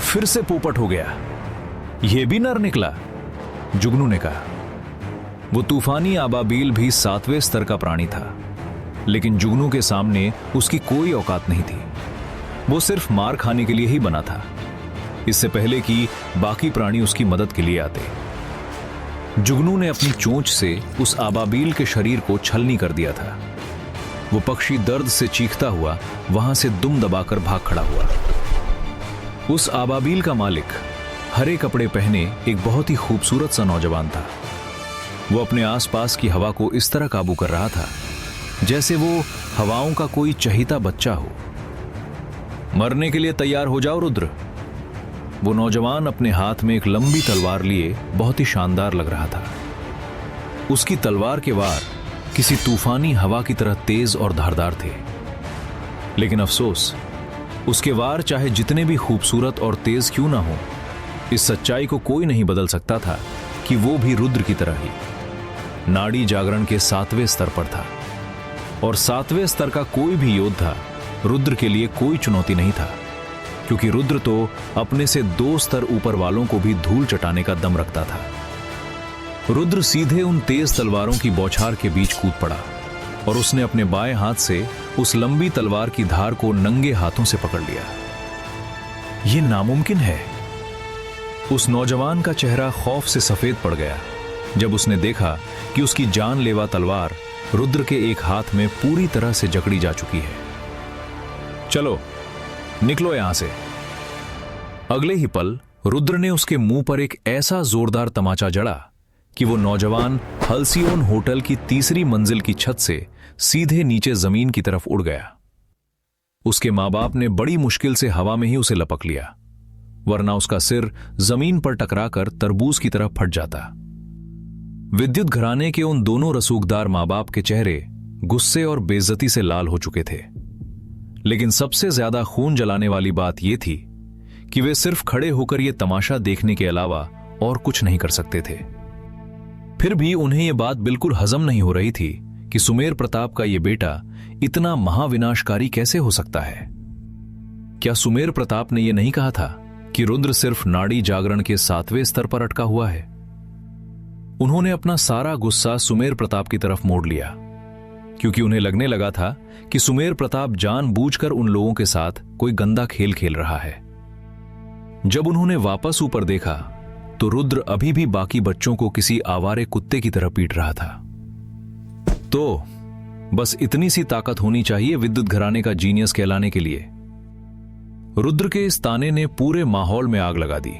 फिर से पोपट हो गया। यह भी नर निकला, जुगनू ने कहा। वो तूफानी अबाबील भी 7वें स्तर का प्राणी था, लेकिन जुगनू के सामने उसकी कोई औकात नहीं थी। वो सिर्फ मार खाने के लिए ही बना था, इससे पहले कि बाकी प्राणी उसकी मदद के लिए आते। जुगनू ने अपनी चोंच से उस अबाबील के शरीर को छलनी कर दिया था। वो पक्षी दर्द से चीखता हुआ वहां से दुम दबाकर भाग खड़ा हुआ। उस अबाबील का मालिक हरे कपड़े पहने एक बहुत ही खूबसूरत सा नौजवान था। वो अपने आसपास की हवा को इस तरह काबू कर रहा था जैसे वो हवाओं का कोई चहीता बच्चा हो। मरने के लिए तैयार हो जाओ रुद्र। वो नौजवान अपने हाथ में एक लंबी तलवार लिए बहुत ही शानदार लग रहा था। उसकी तलवार के वार किसी तूफानी हवा की तरह तेज और धारदार थे, लेकिन अफसोस, उसके वार चाहे जितने भी खूबसूरत और तेज क्यों ना हो, इस सच्चाई को कोई नहीं बदल सकता था कि वो भी रुद्र की तरह ही नाड़ी जागरण के 7वें स्तर पर था। और 7वें स्तर का कोई भी योद्धा रुद्र के लिए कोई चुनौती नहीं था, क्योंकि रुद्र तो अपने से 2 स्तर ऊपर वालों को भी धूल चटाने का दम रखता था। रुद्र सीधे उन तेज तलवारों की बौछार के बीच कूद पड़ा और उसने अपने बाएं हाथ से उस लंबी तलवार की धार को नंगे हाथों से पकड़ लिया। यह नामुमकिन है। उस नौजवान का चेहरा खौफ से सफेद पड़ गया जब उसने देखा कि उसकी जानलेवा तलवार रुद्र के एक हाथ में पूरी तरह से जकड़ी जा चुकी है। चलो निकलो यहां से। अगले ही पल रुद्र ने उसके मुंह पर एक ऐसा जोरदार तमाचा जड़ा कि वो नौजवान हल्सियोन होटल की 3री मंजिल की छत से सीधे नीचे जमीन की तरफ उड़ गया। उसके मां बाप ने बड़ी मुश्किल से हवा में ही उसे लपक लिया, वरना उसका सिर जमीन पर टकराकर तरबूज की तरह फट जाता। विद्युत घराने के उन दोनों रसूखदार मां बाप के चेहरे गुस्से और बेइज्जती से लाल हो चुके थे, लेकिन सबसे ज्यादा खून जलाने वाली बात यह थी कि वे सिर्फ खड़े होकर यह तमाशा देखने के अलावा और कुछ नहीं कर सकते थे। फिर भी उन्हें यह बात बिल्कुल हजम नहीं हो रही थी कि सुमेर प्रताप का यह बेटा इतना महाविनाशकारी कैसे हो सकता है। क्या सुमेर प्रताप ने यह नहीं कहा था कि रुद्र सिर्फ नाड़ी जागरण के 7वें स्तर पर अटका हुआ है? उन्होंने अपना सारा गुस्सा सुमेर प्रताप की तरफ मोड़ लिया, क्योंकि उन्हें लगने लगा था कि सुमेर प्रताप जानबूझकर उन लोगों के साथ कोई गंदा खेल खेल रहा है। जब उन्होंने वापस ऊपर देखा तो रुद्र अभी भी बाकी बच्चों को किसी आवारे कुत्ते की तरह पीट रहा था। तो बस इतनी सी ताकत होनी चाहिए विद्युत घराने का जीनियस कहलाने के लिए। रुद्र के इस ताने ने पूरे माहौल में आग लगा दी।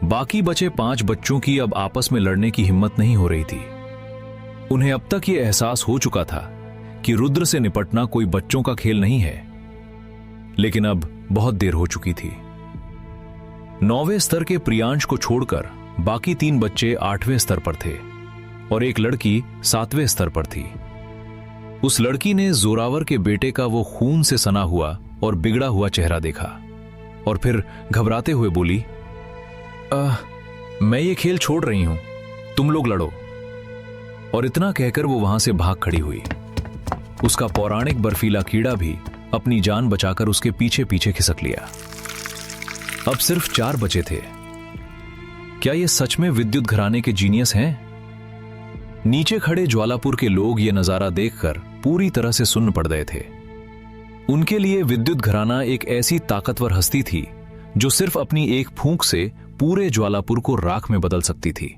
बाकी बचे 5 बच्चों की अब आपस में लड़ने की हिम्मत नहीं हो रही थी। उन्हें अब तक यह एहसास हो चुका था कि रुद्र से निपटना कोई बच्चों का खेल नहीं है, लेकिन अब बहुत देर हो चुकी थी। 9वें स्तर के प्रियांश को छोड़कर बाकी 3 बच्चे 8वें स्तर पर थे और एक लड़की 7वें स्तर पर थी। उस लड़की ने जोरावर के बेटे का वो खून से सना हुआ और बिगड़ा हुआ चेहरा देखा और फिर घबराते हुए बोली, मैं ये खेल छोड़ रही हूं, तुम लोग लड़ो। और इतना कहकर वो वहां से भाग खड़ी हुई। उसका पौराणिक बर्फीला कीड़ा भी अपनी जान बचाकर उसके पीछे पीछे खिसक लिया। अब सिर्फ 4 बचे थे। क्या ये सच में विद्युत घराने के जीनियस हैं? नीचे खड़े ज्वालापुर के लोग ये नजारा देखकर पूरी तरह से सुन्न पड़ गए थे। उनके लिए विद्युत घराना एक ऐसी ताकतवर हस्ती थी जो सिर्फ अपनी एक फूंक से पूरे ज्वालापुर को राख में बदल सकती थी।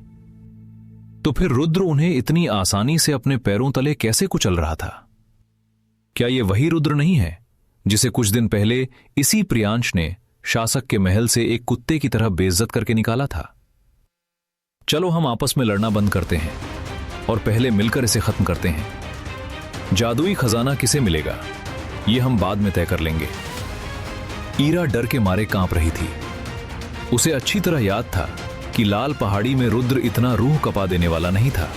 तो फिर रुद्र उन्हें इतनी आसानी से अपने पैरों तले कैसे कुचल रहा था? क्या यह वही रुद्र नहीं है जिसे कुछ दिन पहले इसी प्रियांश ने शासक के महल से एक कुत्ते की तरह बेइज्जत करके निकाला था? चलो हम आपस में लड़ना बंद करते हैं और पहले मिलकर इसे खत्म करते हैं। जादुई खजाना किसे मिलेगा यह हम बाद में तय कर लेंगे। ईरा डर के मारे कांप रही थी। उसे अच्छी तरह याद था कि लाल पहाड़ी में रुद्र इतना रूह कपा देने वाला नहीं था।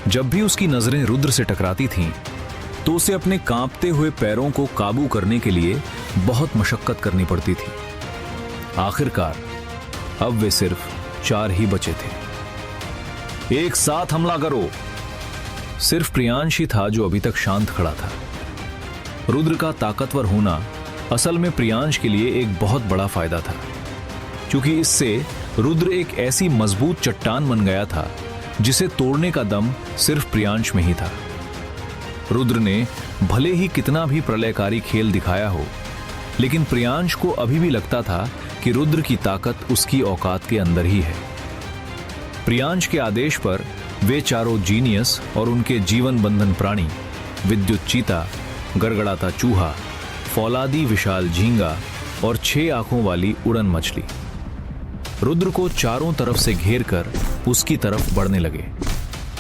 जब भी उसकी नजरें रुद्र से टकराती थीं, तो उसे अपने कांपते हुए पैरों को काबू करने के लिए बहुत मशक्कत करनी पड़ती थी। आखिरकार अब वे सिर्फ 4 ही बचे थे। एक साथ हमला करो। सिर्फ प्रियांश ही था जो अभी तक शांत खड़ा था। रुद्र का ताकतवर होना असल में प्रियांश के लिए एक बहुत बड़ा फायदा था, क्योंकि इससे रुद्र एक ऐसी मजबूत चट्टान बन गया था जिसे तोड़ने का दम सिर्फ प्रियांश में ही था। रुद्र ने भले ही कितना भी प्रलयकारी खेल दिखाया हो, लेकिन प्रियांश को अभी भी लगता था कि रुद्र की ताकत उसकी औकात के अंदर ही है। प्रियांश के आदेश पर वे चारों जीनियस और उनके जीवन बंधन प्राणी, विद्युत चीता, गड़गड़ाता चूहा, फौलादी विशाल झींगा और 6 आंखों वाली उड़न मछली, रुद्र को चारों तरफ से घेर कर उसकी तरफ बढ़ने लगे।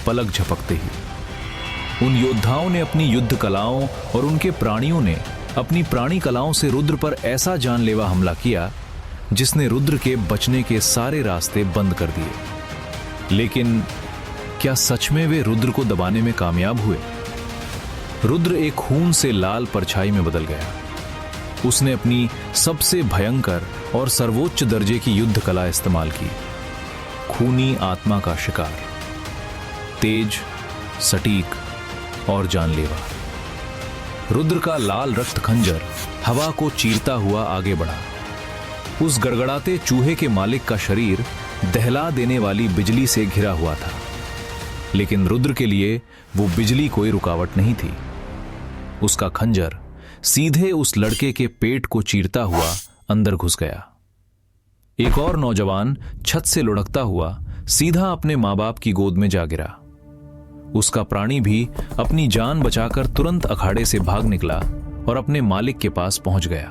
पलक झपकते ही उन योद्धाओं ने अपनी युद्ध कलाओं और उनके प्राणियों ने अपनी प्राणी कलाओं से रुद्र पर ऐसा जानलेवा हमला किया जिसने रुद्र के बचने के सारे रास्ते बंद कर दिए। लेकिन क्या सच में वे रुद्र को दबाने में कामयाब हुए? रुद्र एक खून से लाल परछाई में बदल गया। उसने अपनी सबसे भयंकर और सर्वोच्च दर्जे की युद्ध कला इस्तेमाल की। खूनी आत्मा का शिकार, तेज, सटीक और जानलेवा। रुद्र का लाल रक्त खंजर हवा को चीरता हुआ आगे बढ़ा। उस गड़गड़ाते चूहे के मालिक का शरीर दहला देने वाली बिजली से घिरा हुआ था, लेकिन रुद्र के लिए वो बिजली कोई रुकावट नहीं थी। उसका खंजर सीधे उस लड़के के पेट को चीरता हुआ अंदर घुस गया। एक और नौजवान छत से लुढ़कता हुआ सीधा अपने मां बाप की गोद में जा गिरा। उसका प्राणी भी अपनी जान बचाकर तुरंत अखाड़े से भाग निकला और अपने मालिक के पास पहुंच गया।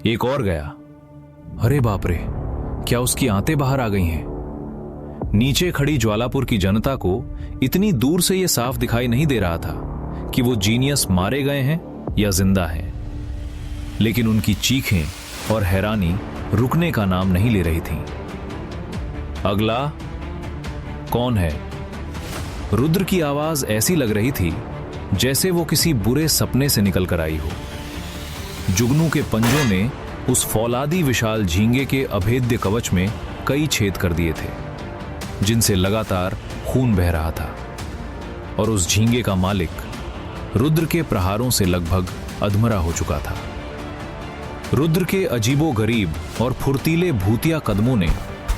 एक और गया। अरे बाप रे, क्या उसकी आंतें बाहर आ गई हैं? नीचे खड़ी ज्वालापुर की जनता को इतनी दूर से यह साफ दिखाई नहीं दे रहा था कि वो जीनियस मारे गए हैं या जिंदा हैं, लेकिन उनकी चीखें और हैरानी रुकने का नाम नहीं ले रही थीं। अगला कौन है? रुद्र की आवाज ऐसी लग रही थी जैसे वो किसी बुरे सपने से निकल कर आई हो। जुगनू के पंजों ने उस फौलादी विशाल झींगे के अभेद्य कवच में कई छेद कर दिए थे, जिनसे लगातार खून बह रहा था, और उस झींगे का मालिक रुद्र के प्रहारों से लगभग अधमरा हो चुका था। रुद्र के अजीबो गरीब और फुर्तीले भूतिया कदमों ने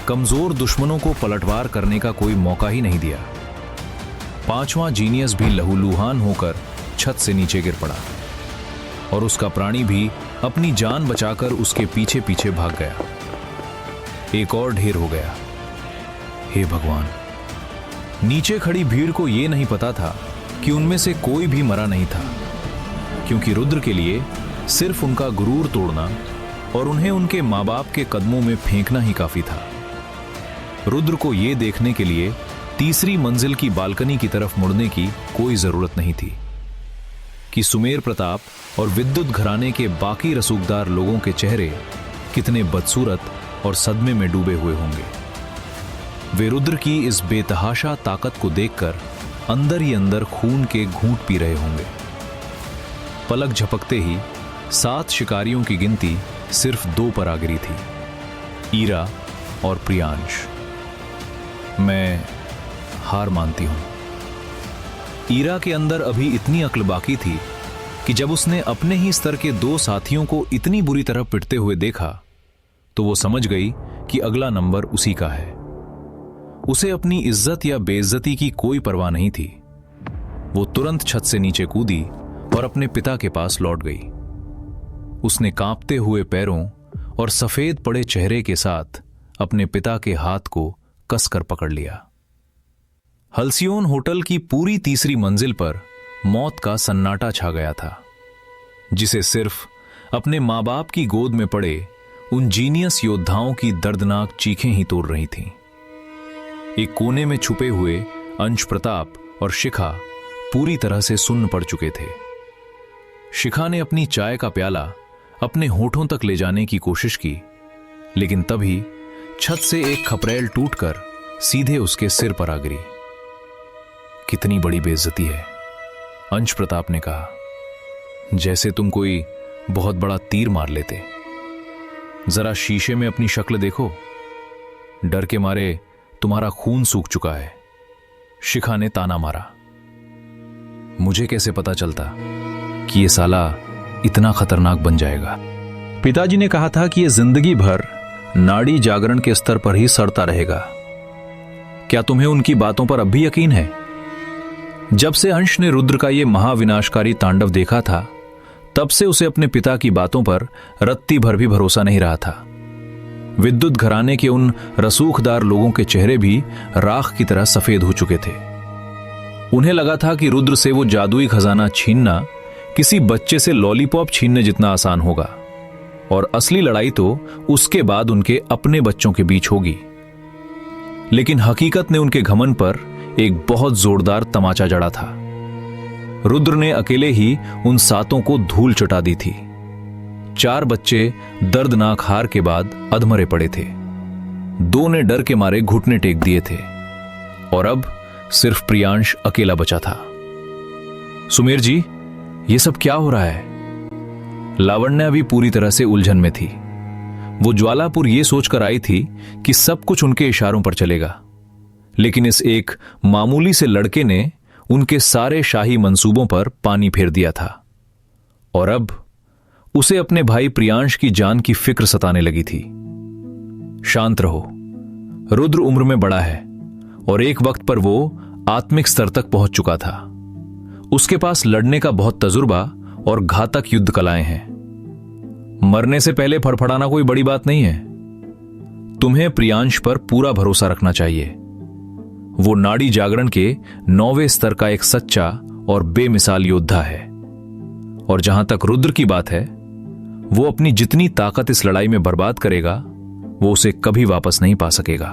कमजोर दुश्मनों को पलटवार करने का कोई मौका ही नहीं दिया। 5वां जीनियस भी लहूलुहान होकर छत से नीचे गिर पड़ा, और उसका प्राणी भी अपनी जान बचाकर उसके पीछे पीछे भाग गया। एक और ढेर हो गया। हे भगवान! नीचे खड़ी भीड़ को यह नहीं पता था कि उनमें से कोई भी मरा नहीं था, क्योंकि रुद्र के लिए सिर्फ उनका गुरूर तोड़ना और उन्हें उनके मां बाप के कदमों में फेंकना ही काफी था। रुद्र को यह देखने के लिए तीसरी मंजिल की बालकनी की तरफ मुड़ने की कोई जरूरत नहीं थी कि सुमेर प्रताप और विद्युत घराने के बाकी रसूखदार लोगों के चेहरे कितने बदसूरत और सदमे में डूबे हुए होंगे। वे रुद्र की इस बेतहाशा ताकत को देखकर अंदर ही अंदर खून के घूंट पी रहे होंगे। पलक झपकते ही 7 शिकारियों की गिनती सिर्फ 2 पर आ गिरी थी, ईरा और प्रियांश। मैं हार मानती हूं। ईरा के अंदर अभी इतनी अक्ल बाकी थी कि जब उसने अपने ही स्तर के 2 साथियों को इतनी बुरी तरह पिटते हुए देखा तो वो समझ गई कि अगला नंबर उसी का है। उसे अपनी इज्जत या बेइज्जती की कोई परवाह नहीं थी। वो तुरंत छत से नीचे कूदी और अपने पिता के पास लौट गई। उसने कांपते हुए पैरों और सफेद पड़े चेहरे के साथ अपने पिता के हाथ को कसकर पकड़ लिया। हल्सियोन होटल की पूरी तीसरी मंजिल पर मौत का सन्नाटा छा गया था, जिसे सिर्फ अपने मां बाप की गोद में पड़े उन जीनियस योद्धाओं की दर्दनाक चीखें ही तोड़ रही थीं। एक कोने में छुपे हुए अंश प्रताप और शिखा पूरी तरह से सुन्न पड़ चुके थे। शिखा ने अपनी चाय का प्याला अपने होठों तक ले जाने की कोशिश की, लेकिन तभी छत से एक खपरेल टूटकर सीधे उसके सिर पर आ गिरी। कितनी बड़ी बेइज्जती है, अंश प्रताप ने कहा, जैसे तुम कोई बहुत बड़ा तीर मार लेते। जरा शीशे में अपनी शक्ल देखो, डर के मारे तुम्हारा खून सूख चुका है। शिखा ने ताना मारा। मुझे कैसे पता चलता कि ये साला इतना खतरनाक बन जाएगा। पिताजी ने कहा था कि यह जिंदगी भर नाड़ी जागरण के स्तर पर ही सड़ता रहेगा। क्या तुम्हें उनकी बातों पर अब भी यकीन है? जब से अंश ने रुद्र का यह महाविनाशकारी तांडव देखा था, तब से उसे अपने पिता की बातों पर रत्ती भर भी भरोसा नहीं रहा था। विद्युत घराने के उन रसूखदार लोगों के चेहरे भी राख की तरह सफेद हो चुके थे। उन्हें लगा था कि रुद्र से वो जादुई खजाना छीनना किसी बच्चे से लॉलीपॉप छीनने जितना आसान होगा, और असली लड़ाई तो उसके बाद उनके अपने बच्चों के बीच होगी। लेकिन हकीकत ने उनके घमंड पर एक बहुत जोरदार तमाचा जड़ा था। रुद्र ने अकेले ही उन सातों को धूल चटा दी थी। 4 बच्चे दर्दनाक हार के बाद अधमरे पड़े थे। 2 ने डर के मारे घुटने टेक दिए थे, और अब सिर्फ प्रियांश अकेला बचा था। सुमेर जी, ये सब क्या हो रहा है? लावण्या भी पूरी तरह से उलझन में थी। वो ज्वालापुर ये सोचकर आई थी कि सब कुछ उनके इशारों पर चलेगा, लेकिन इस एक मामूली से लड़के ने उनके सारे शाही मंसूबों पर पानी फेर दिया था, और अब उसे अपने भाई प्रियांश की जान की फिक्र सताने लगी थी। शांत रहो, रुद्र उम्र में बड़ा है और एक वक्त पर वो आत्मिक स्तर तक पहुंच चुका था। उसके पास लड़ने का बहुत तजुर्बा और घातक युद्ध कलाएं हैं। मरने से पहले फड़फड़ाना कोई बड़ी बात नहीं है। तुम्हें प्रियांश पर पूरा भरोसा रखना चाहिए। वो नाड़ी जागरण के 9वें स्तर का एक सच्चा और बेमिसाल योद्धा है, और जहां तक रुद्र की बात है, वो अपनी जितनी ताकत इस लड़ाई में बर्बाद करेगा, वो उसे कभी वापस नहीं पा सकेगा।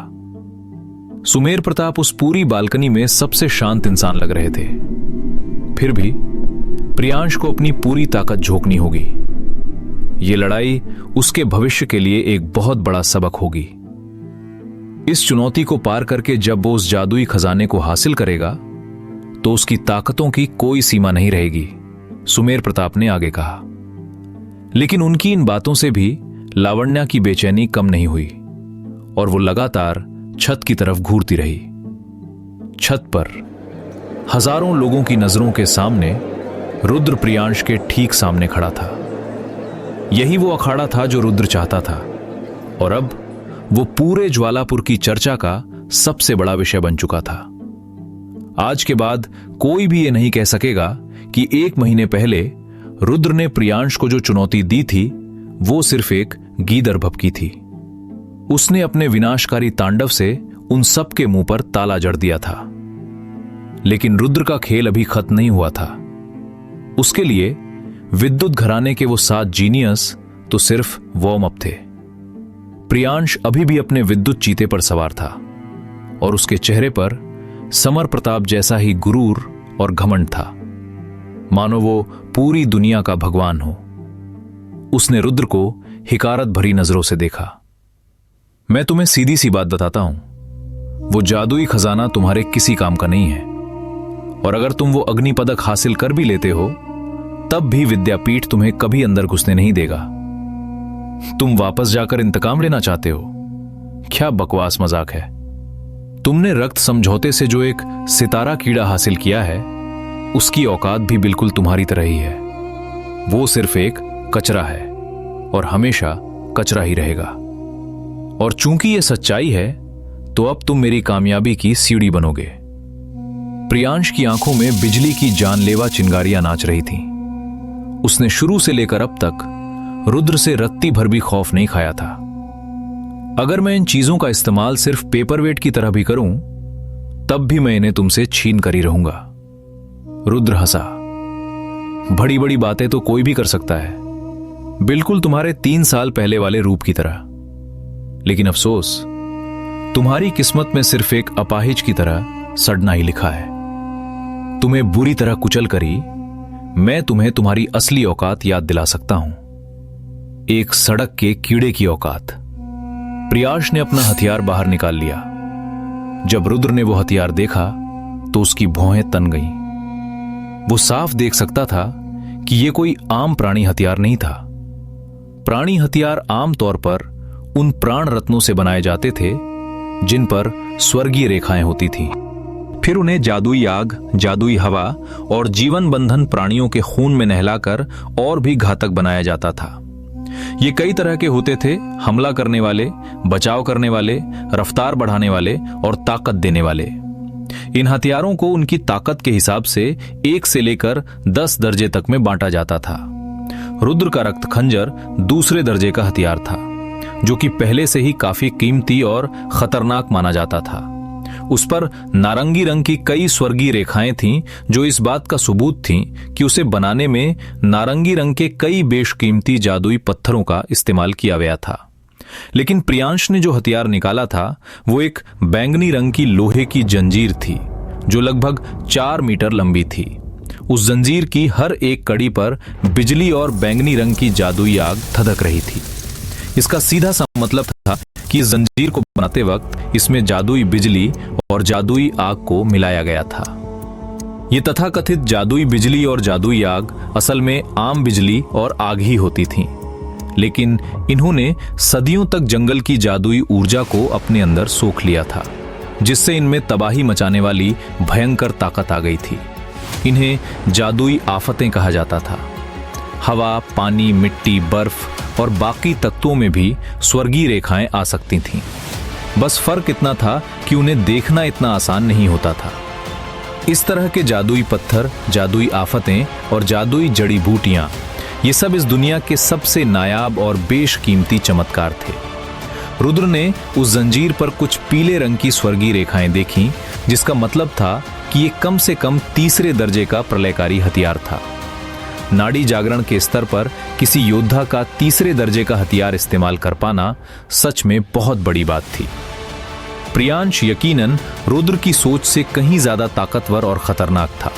सुमेर प्रताप उस पूरी बालकनी में सबसे शांत इंसान लग रहे थे। फिर भी प्रियांश को अपनी पूरी ताकत झोंकनी होगी। ये लड़ाई उसके भविष्य के लिए एक बहुत बड़ा सबक होगी। इस चुनौती को पार करके जब वो उस जादुई खजाने को हासिल करेगा, तो उसकी ताकतों की कोई सीमा नहीं रहेगी, सुमेर प्रताप ने आगे कहा। लेकिन उनकी इन बातों से भी लावण्या की बेचैनी कम नहीं हुई, और वो लगातार छत की तरफ घूरती रही। छत पर हजारों लोगों की नजरों के सामने रुद्र प्रियांश के ठीक सामने खड़ा था। यही वो अखाड़ा था जो रुद्र चाहता था, और अब वो पूरे ज्वालापुर की चर्चा का सबसे बड़ा विषय बन चुका था। आज के बाद कोई भी ये नहीं कह सकेगा कि 1 महीने पहले रुद्र ने प्रियांश को जो चुनौती दी थी, वो सिर्फ एक गीदड़ भभकी थी। उसने अपने विनाशकारी तांडव से उन सब के मुंह पर ताला जड़ दिया था। लेकिन रुद्र का खेल अभी खत्म नहीं हुआ था। उसके लिए विद्युत घराने के वो 7 जीनियस तो सिर्फ वार्म अप थे। प्रियांश अभी भी अपने विद्युत चीते पर सवार था, और उसके चेहरे पर समर प्रताप जैसा ही गुरूर और घमंड था, मानो वो पूरी दुनिया का भगवान हो। उसने रुद्र को हिकारत भरी नजरों से देखा। मैं तुम्हें सीधी सी बात बताता हूं, वो जादुई खजाना तुम्हारे किसी काम का नहीं है, और अगर तुम वो अग्नि पदक हासिल कर भी लेते हो, तब भी विद्यापीठ तुम्हें कभी अंदर घुसने नहीं देगा। तुम वापस जाकर इंतकाम लेना चाहते हो? क्या बकवास मजाक है। तुमने रक्त समझौते से जो एक सितारा कीड़ा हासिल किया है, उसकी औकात भी बिल्कुल तुम्हारी तरह ही है। वो सिर्फ एक कचरा है, और हमेशा कचरा ही रहेगा। और चूंकि यह सच्चाई है तो अब तुम मेरी कामयाबी की सीढ़ी बनोगे। प्रियांश की आंखों में बिजली की जानलेवा चिंगारियां नाच रही थीं। उसने शुरू से लेकर अब तक रुद्र से रत्ती भर भी खौफ नहीं खाया था। अगर मैं इन चीजों का इस्तेमाल सिर्फ पेपरवेट की तरह भी करूं, तब भी मैं इन्हें तुमसे छीन कर ही रहूंगा। रुद्र हंसा। बड़ी बड़ी बातें तो कोई भी कर सकता है, बिल्कुल तुम्हारे 3 साल पहले वाले रूप की तरह। लेकिन अफसोस, तुम्हारी किस्मत में सिर्फ एक अपाहिज की तरह सड़ना ही लिखा है। तुम्हें बुरी तरह कुचल कर ही मैं तुम्हें तुम्हारी असली औकात याद दिला सकता हूं, एक सड़क के कीड़े की औकात। प्रियांश ने अपना हथियार बाहर निकाल लिया। जब रुद्र ने वो हथियार देखा तो उसकी भौहें तन गईं। वो साफ देख सकता था कि यह कोई आम प्राणी हथियार नहीं था। प्राणी हथियार आमतौर पर उन प्राण रत्नों से बनाए जाते थे जिन पर स्वर्गीय रेखाएं होती थीं। फिर उन्हें जादुई आग, जादुई हवा और जीवन बंधन प्राणियों के खून में नहलाकर और भी घातक बनाया जाता था। ये कई तरह के होते थे, हमला करने वाले, बचाव करने वाले, रफ्तार बढ़ाने वाले और ताकत देने वाले। इन हथियारों को उनकी ताकत के हिसाब से 1 से लेकर 10 दर्जे तक में बांटा जाता था। रुद्र का रक्त खंजर दूसरे दर्जे का हथियार था, जो कि पहले से ही काफी कीमती और खतरनाक माना जाता था। उस पर नारंगी रंग की कई स्वर्गीय रेखाएं थीं, जो इस बात का सबूत थीं कि उसे बनाने में नारंगी रंग के कई बेशकीमती जादुई पत्थरों का इस्तेमाल किया गया था। लेकिन प्रियांश ने जो हथियार निकाला था वो एक बैंगनी रंग की लोहे की जंजीर थी, जो लगभग 4 मीटर लंबी थी। उस जंजीर की हर एक कड़ी पर बिजली और बैंगनी रंग की जादुई आग धधक रही थी। इसका सीधा सा मतलब था कि इस जंजीर को बनाते वक्त इसमें जादुई बिजली और जादुई आग को मिलाया गया था। ये तथाकथित जादुई बिजली और जादुई आग असल में आम बिजली और आग ही होती थीं, लेकिन इन्होंने सदियों तक जंगल की जादुई ऊर्जा को अपने अंदर सोख लिया था, जिससे इनमें तबाही मचाने वाली भयंकर ताकत आ गई थी। इन्हें जादुई आफतें कहा जाता था। हवा, पानी, मिट्टी, बर्फ और बाकी तत्वों में भी स्वर्गीय रेखाएं आ सकती थीं। बस फर्क इतना था कि उन्हें देखना इतना आसान नहीं होता था। इस तरह के जादुई पत्थर, जादुई आफतें और जादुई जड़ी बूटियां, ये सब इस दुनिया के सबसे नायाब और बेशकीमती चमत्कार थे। रुद्र ने उस जंजीर पर कुछ पीले रंग की स्वर्गीय रेखाएं देखीं, जिसका मतलब था कि ये कम से कम 3रे दर्जे का प्रलयकारी हथियार था। नाड़ी जागरण के स्तर पर किसी योद्धा का 3रे दर्जे का हथियार इस्तेमाल कर पाना सच में बहुत बड़ी बात थी। प्रियांश यकीनन रुद्र की सोच से कहीं ज्यादा ताकतवर और खतरनाक था,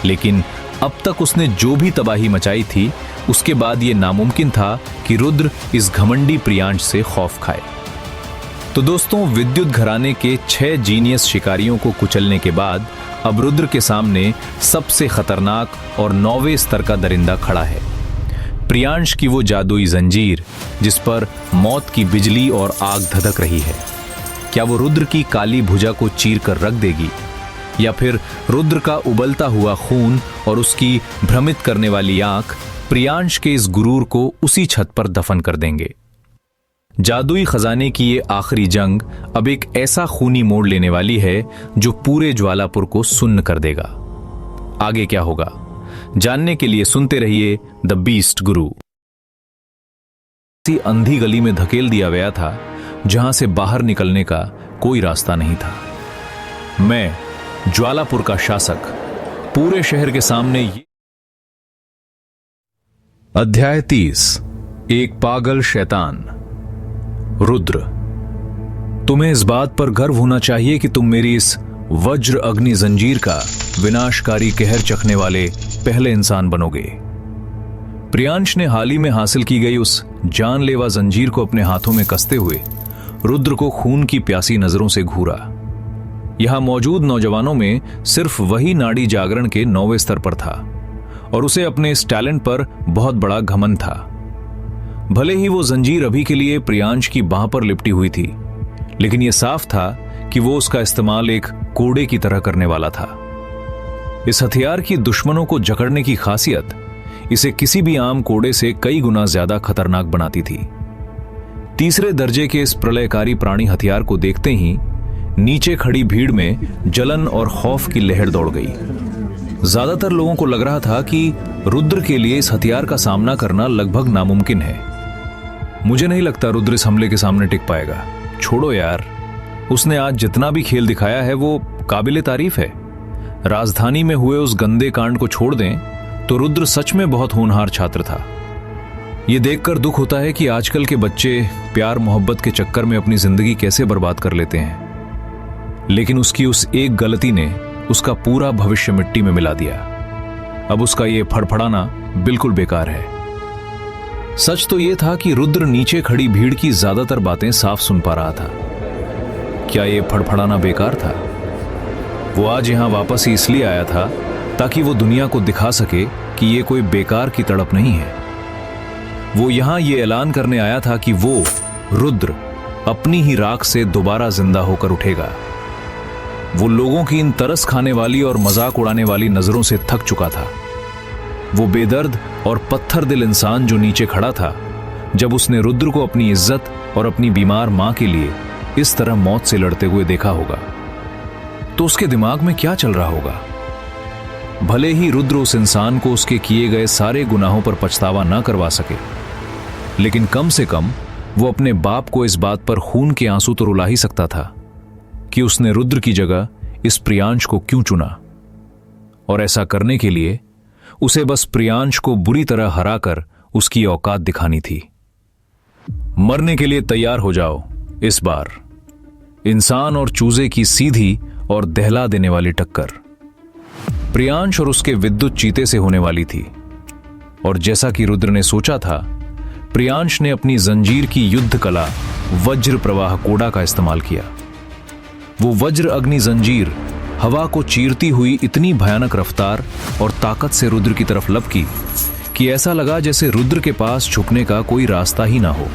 लेकिन अब तक उसने जो भी तबाही मचाई थी, उसके बाद यह नामुमकिन था कि रुद्र इस घमंडी प्रियांश से खौफ खाए। तो दोस्तों, विद्युत घराने के 6 जीनियस शिकारियों को कुचलने के बाद अब रुद्र के सामने सबसे खतरनाक और 9वें स्तर का दरिंदा खड़ा है। प्रियांश की वो जादुई जंजीर जिस पर मौत की बिजली और आग धधक रही है। क्या वो रुद्र की काली भुजा को चीर कर रख देगी, या फिर रुद्र का उबलता हुआ खून और उसकी भ्रमित करने वाली आंख प्रियांश के इस गुरूर को उसी छत पर दफन कर देंगे? जादुई खजाने की ये आखिरी जंग अब एक ऐसा खूनी मोड़ लेने वाली है जो पूरे ज्वालापुर को सुन्न कर देगा। आगे क्या होगा जानने के लिए सुनते रहिए द बीस्ट गुरु। किसी अंधी गली में धकेल दिया गया था जहां से बाहर निकलने का कोई रास्ता नहीं था। मैं, ज्वालापुर का शासक, पूरे शहर के सामने ये। अध्याय 30। एक पागल शैतान। रुद्र, तुम्हें इस बात पर गर्व होना चाहिए कि तुम मेरी इस वज्र अग्नि जंजीर का विनाशकारी कहर चखने वाले पहले इंसान बनोगे। प्रियांश ने हाल ही में हासिल की गई उस जानलेवा जंजीर को अपने हाथों में कसते हुए रुद्र को खून की प्यासी नजरों से घूरा। यहां मौजूद नौजवानों में सिर्फ वही नाड़ी जागरण के 9वें स्तर पर था और उसे अपने इस टैलेंट पर बहुत बड़ा घमंड था। भले ही वो जंजीर अभी के लिए प्रियांश की बाह पर लिपटी हुई थी, लेकिन यह साफ था कि वो उसका इस्तेमाल एक कोड़े की तरह करने वाला था। इस हथियार की दुश्मनों को जकड़ने की खासियत इसे किसी भी आम कोड़े से कई गुना ज्यादा खतरनाक बनाती थी। तीसरे दर्जे के इस प्रलयकारी प्राणी हथियार को देखते ही नीचे खड़ी भीड़ में जलन और खौफ की लहर दौड़ गई। ज्यादातर लोगों को लग रहा था कि रुद्र के लिए इस हथियार का सामना करना लगभग नामुमकिन है। मुझे नहीं लगता रुद्र इस हमले के सामने टिक पाएगा। छोड़ो यार, उसने आज जितना भी खेल दिखाया है वो काबिले तारीफ है। राजधानी में हुए उस गंदे कांड को छोड़ दें तो रुद्र सच में बहुत होनहार छात्र था। यह देखकर दुख होता है कि आजकल के बच्चे प्यार मोहब्बत के चक्कर में अपनी जिंदगी कैसे बर्बाद कर लेते हैं। लेकिन उसकी उस एक गलती ने उसका पूरा भविष्य मिट्टी में मिला दिया। अब उसका ये फड़फड़ाना बिल्कुल बेकार है। सच तो यह था कि रुद्र नीचे खड़ी भीड़ की ज्यादातर बातें साफ सुन पा रहा था। क्या यह फड़फड़ाना बेकार था? वो आज यहां वापस ही इसलिए आया था ताकि वो दुनिया को दिखा सके कि यह कोई बेकार की तड़प नहीं है। वो यहां यह ऐलान करने आया था कि वो रुद्र अपनी ही राख से दोबारा जिंदा होकर उठेगा। वो लोगों की इन तरस खाने वाली और मजाक उड़ाने वाली नजरों से थक चुका था। वो बेदर्द और पत्थर दिल इंसान जो नीचे खड़ा था, जब उसने रुद्र को अपनी इज्जत और अपनी बीमार मां के लिए इस तरह मौत से लड़ते हुए देखा होगा, तो उसके दिमाग में क्या चल रहा होगा। भले ही रुद्र उस इंसान को उसके किए गए सारे गुनाहों पर पछतावा ना करवा सके, लेकिन कम से कम वो अपने बाप को इस बात पर खून के आंसू तो रुला ही सकता था कि उसने रुद्र की जगह इस प्रियांश को क्यों चुना। और ऐसा करने के लिए उसे बस प्रियांश को बुरी तरह हराकर उसकी औकात दिखानी थी। मरने के लिए तैयार हो जाओ। इस बार इंसान और चूजे की सीधी और दहला देने वाली टक्कर प्रियांश और उसके विद्युत चीते से होने वाली थी। और जैसा कि रुद्र ने सोचा था, प्रियांश ने अपनी जंजीर की युद्ध कला वज्र प्रवाह कोड़ा का इस्तेमाल किया। वो वज्र अग्नि जंजीर हवा को चीरती हुई इतनी भयानक रफ्तार और ताकत से रुद्र की तरफ लपकी कि ऐसा लगा जैसे रुद्र के पास छुपने का कोई रास्ता ही ना हो।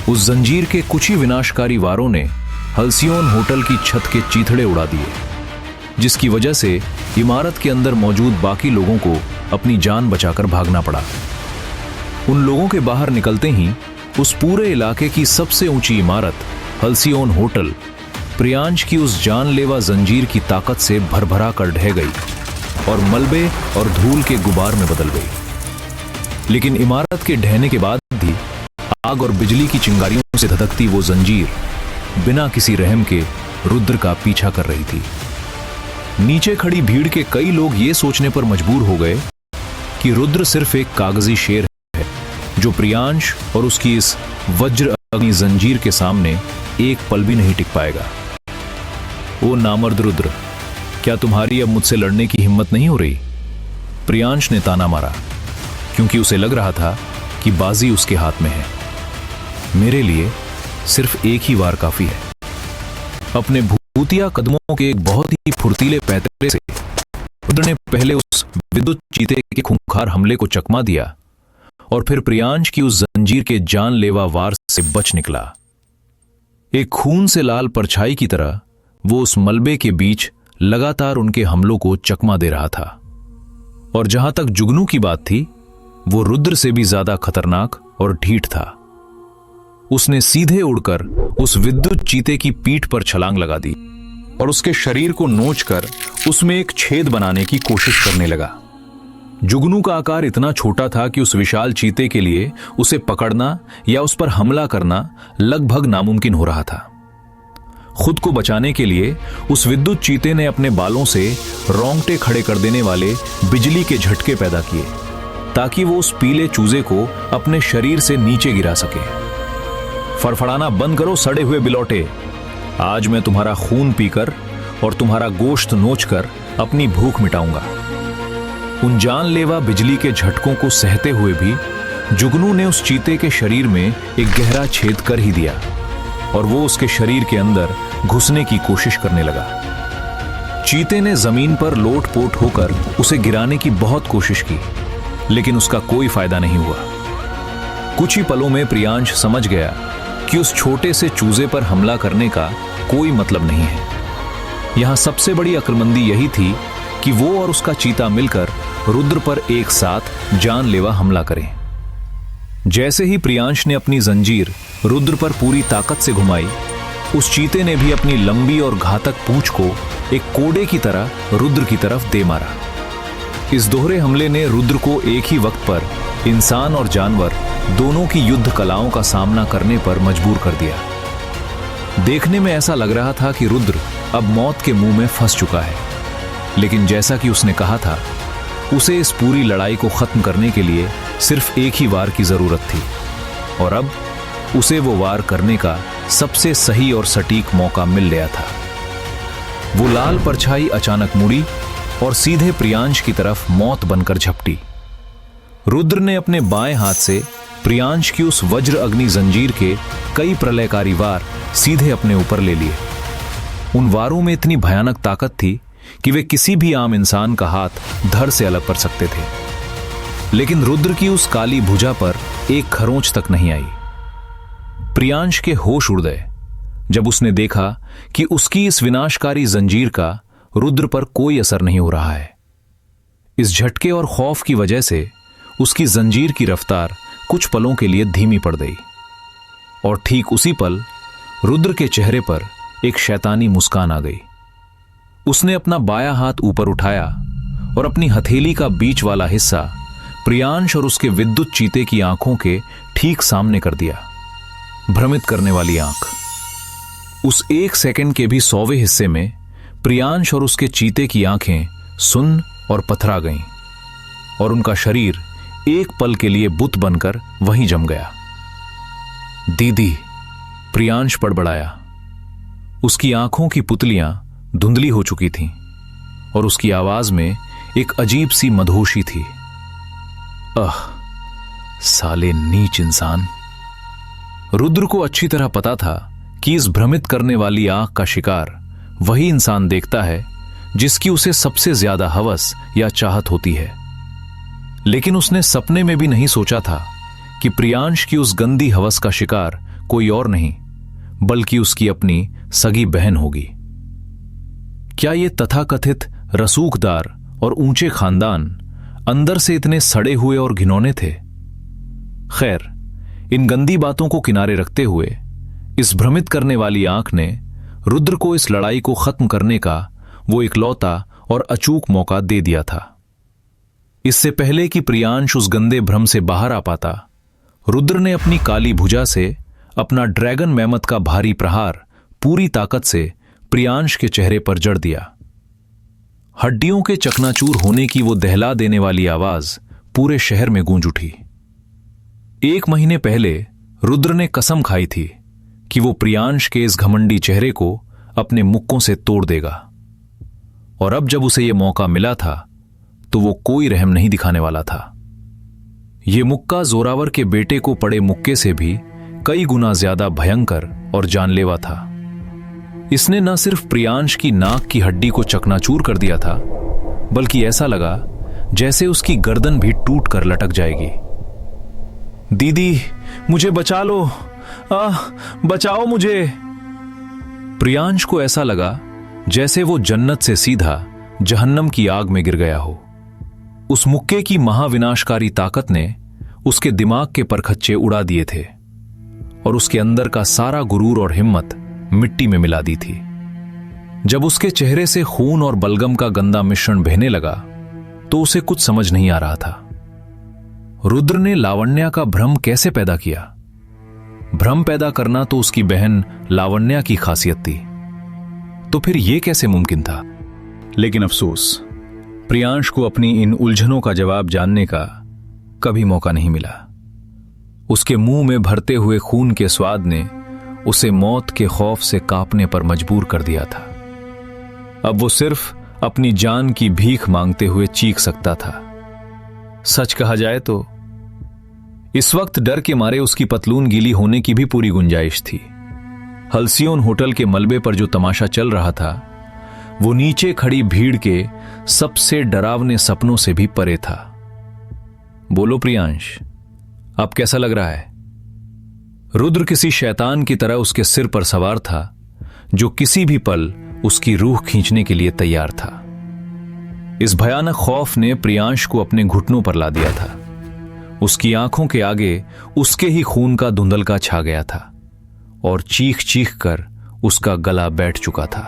उस जंजीर के कुछ ही विनाशकारी वारों ने हल्सियोन होटल की छत के चीथड़े उड़ा दिए, जिसकी वजह से इमारत के अंदर मौजूद बाकी लोगों को अपनी जान बचाकर भागना पड़ा। उन लोगों के बाहर निकलते ही उस पूरे इलाके की सबसे ऊंची इमारत हल्सियोन होटल प्रियांश की उस जानलेवा जंजीर की ताकत से भरभरा कर ढह गई और मलबे और धूल के गुबार में बदल गई। लेकिन इमारत के ढहने के बाद भी आग और बिजली की चिंगारियों से धधकती वो जंजीर बिना किसी रहम के रुद्र का पीछा कर रही थी। नीचे खड़ी भीड़ के कई लोग ये सोचने पर मजबूर हो गए कि रुद्र सिर्फ एक कागजी शेर है जो प्रियांश और उसकी इस वज्र अग्नि जंजीर के सामने एक पल भी नहीं टिक पाएगा। ओ नामर्द रुद्र, क्या तुम्हारी अब मुझसे लड़ने की हिम्मत नहीं हो रही? प्रियांश ने ताना मारा, क्योंकि उसे लग रहा था कि बाजी उसके हाथ में है। मेरे लिए सिर्फ एक ही वार काफी है। अपने भूतिया कदमों के एक बहुत ही फुर्तीले पैतरे से रुद्र ने पहले उस विद्युत चीते के खूंखार हमले को चकमा दिया और फिर प्रियांश की उस जंजीर के जानलेवा वार से बच निकला। एक खून से लाल परछाई की तरह वो उस मलबे के बीच लगातार उनके हमलों को चकमा दे रहा था। और जहां तक जुगनू की बात थी, वो रुद्र से भी ज्यादा खतरनाक और ढीठ था। उसने सीधे उड़कर उस विद्युत चीते की पीठ पर छलांग लगा दी और उसके शरीर को नोचकर उसमें एक छेद बनाने की कोशिश करने लगा। जुगनू का आकार इतना छोटा था कि उस विशाल चीते के लिए उसे पकड़ना या उस पर हमला करना लगभग नामुमकिन हो रहा था। खुद को बचाने के लिए उस विद्युत चीते ने अपने बालों से रोंगटे खड़े कर देने वाले बिजली के झटके पैदा किए ताकि वो उस पीले चूजे को अपने शरीर से नीचे गिरा सके। फड़फड़ाना बंद करो सड़े हुए बिलौटे। आज मैं तुम्हारा खून पीकर और तुम्हारा गोश्त नोचकर अपनी भूख मिटाऊंगा। उन जानलेवा बिजली के झटकों को सहते हुए भी जुगनू ने उस चीते के शरीर में एक गहरा छेद कर ही दिया और वो उसके शरीर के अंदर घुसने की कोशिश करने लगा। चीते ने जमीन पर लोट-पोट होकर उसे गिराने की बहुत कोशिश की, लेकिन उसका कोई फायदा नहीं हुआ। कुछ ही पलों में प्रियांश समझ गया कि उस छोटे से चूजे पर हमला करने का कोई मतलब नहीं है। यहां सबसे बड़ी अक्लमंदी यही थी कि वो और उसका चीता मिलकर रुद्र पर एक साथ जानलेवा हमला करें। जैसे ही प्रियांश ने अपनी जंजीर रुद्र पर पूरी ताकत से घुमाई, उस चीते ने भी अपनी लंबी और घातक पूंछ को एक कोड़े की तरह रुद्र की तरफ दे मारा। इस दोहरे हमले ने रुद्र को एक ही वक्त पर इंसान और जानवर दोनों की युद्ध कलाओं का सामना करने पर मजबूर कर दिया। देखने में ऐसा लग रहा था कि रुद्र अब मौत के मुंह में फंस चुका है, लेकिन जैसा कि उसने कहा था, उसे इस पूरी लड़ाई को खत्म करने के लिए सिर्फ एक ही वार की जरूरत थी, और अब उसे वो वार करने का सबसे सही और सटीक मौका मिल गया था। वो लाल परछाई अचानक मुड़ी और सीधे प्रियांश की तरफ मौत बनकर झपटी। रुद्र ने अपने बाएं हाथ से प्रियांश की उस वज्र अग्नि जंजीर के कई प्रलयकारी वार सीधे अपने ऊपर ले लिए। उन वारों में इतनी भयानक ताकत थी कि वे किसी भी आम इंसान का हाथ धड़ से अलग कर सकते थे, लेकिन रुद्र की उस काली भुजा पर एक खरोंच तक नहीं आई। प्रियांश के होश उड़ गए जब उसने देखा कि उसकी इस विनाशकारी जंजीर का रुद्र पर कोई असर नहीं हो रहा है। इस झटके और खौफ की वजह से उसकी जंजीर की रफ्तार कुछ पलों के लिए धीमी पड़ गई, और ठीक उसी पल रुद्र के चेहरे पर एक शैतानी मुस्कान आ गई। उसने अपना बायां हाथ ऊपर उठाया और अपनी हथेली का बीच वाला हिस्सा प्रियांश और उसके विद्युत चीते की आंखों के ठीक सामने कर दिया। भ्रमित करने वाली आंख। उस एक सेकंड के भी 100वें हिस्से में प्रियांश और उसके चीते की आंखें सुन्न और पथरा गईं, और उनका शरीर एक पल के लिए बुत बनकर वहीं जम गया। दीदी, प्रियांश बड़बड़ाया। उसकी आंखों की पुतलियां धुंधली हो चुकी थीं, और उसकी आवाज में एक अजीब सी मधोशी थी। साले नीच इंसान। रुद्र को अच्छी तरह पता था कि इस भ्रमित करने वाली आंख का शिकार वही इंसान देखता है जिसकी उसे सबसे ज्यादा हवस या चाहत होती है, लेकिन उसने सपने में भी नहीं सोचा था कि प्रियांश की उस गंदी हवस का शिकार कोई और नहीं बल्कि उसकी अपनी सगी बहन होगी। क्या ये तथाकथित रसूखदार और ऊंचे खानदान अंदर से इतने सड़े हुए और घिनौने थे? खैर, इन गंदी बातों को किनारे रखते हुए इस भ्रमित करने वाली आंख ने रुद्र को इस लड़ाई को खत्म करने का वो इकलौता और अचूक मौका दे दिया था। इससे पहले कि प्रियांश उस गंदे भ्रम से बाहर आ पाता, रुद्र ने अपनी काली भुजा से अपना ड्रैगन मैमथ का भारी प्रहार पूरी ताकत से प्रियांश के चेहरे पर जड़ दिया। हड्डियों के चकनाचूर होने की वो दहला देने वाली आवाज पूरे शहर में गूंज उठी। 1 महीने पहले रुद्र ने कसम खाई थी कि वो प्रियांश के इस घमंडी चेहरे को अपने मुक्कों से तोड़ देगा, और अब जब उसे यह मौका मिला था तो वो कोई रहम नहीं दिखाने वाला था। ये मुक्का जोरावर के बेटे को पड़े मुक्के से भी कई गुना ज्यादा भयंकर और जानलेवा था। इसने न सिर्फ प्रियांश की नाक की हड्डी को चकनाचूर कर दिया था, बल्कि ऐसा लगा जैसे उसकी गर्दन भी टूट कर लटक जाएगी। दीदी, मुझे बचा लो, बचाओ मुझे। प्रियांश को ऐसा लगा जैसे वो जन्नत से सीधा जहन्नम की आग में गिर गया हो। उस मुक्के की महाविनाशकारी ताकत ने उसके दिमाग के परखच्चे उड़ा दिए थे, और उसके अंदर का सारा गुरूर और हिम्मत मिट्टी में मिला दी थी। जब उसके चेहरे से खून और बलगम का गंदा मिश्रण बहने लगा तो उसे कुछ समझ नहीं आ रहा था। रुद्र ने लावण्या का भ्रम कैसे पैदा किया? भ्रम पैदा करना तो उसकी बहन लावण्या की खासियत थी, तो फिर यह कैसे मुमकिन था? लेकिन अफसोस, प्रियांश को अपनी इन उलझनों का जवाब जानने का कभी मौका नहीं मिला। उसके मुंह में भरते हुए खून के स्वाद ने उसे मौत के खौफ से कांपने पर मजबूर कर दिया था। अब वो सिर्फ अपनी जान की भीख मांगते हुए चीख सकता था। सच कहा जाए तो इस वक्त डर के मारे उसकी पतलून गीली होने की भी पूरी गुंजाइश थी। हल्सियोन होटल के मलबे पर जो तमाशा चल रहा था वो नीचे खड़ी भीड़ के सबसे डरावने सपनों से भी परे था। बोलो प्रियांश, अब कैसा लग रहा है? रुद्र किसी शैतान की तरह उसके सिर पर सवार था, जो किसी भी पल उसकी रूह खींचने के लिए तैयार था। इस भयानक खौफ ने प्रियांश को अपने घुटनों पर ला दिया था। उसकी आंखों के आगे उसके ही खून का धुंधलका छा गया था और चीख चीख कर उसका गला बैठ चुका था।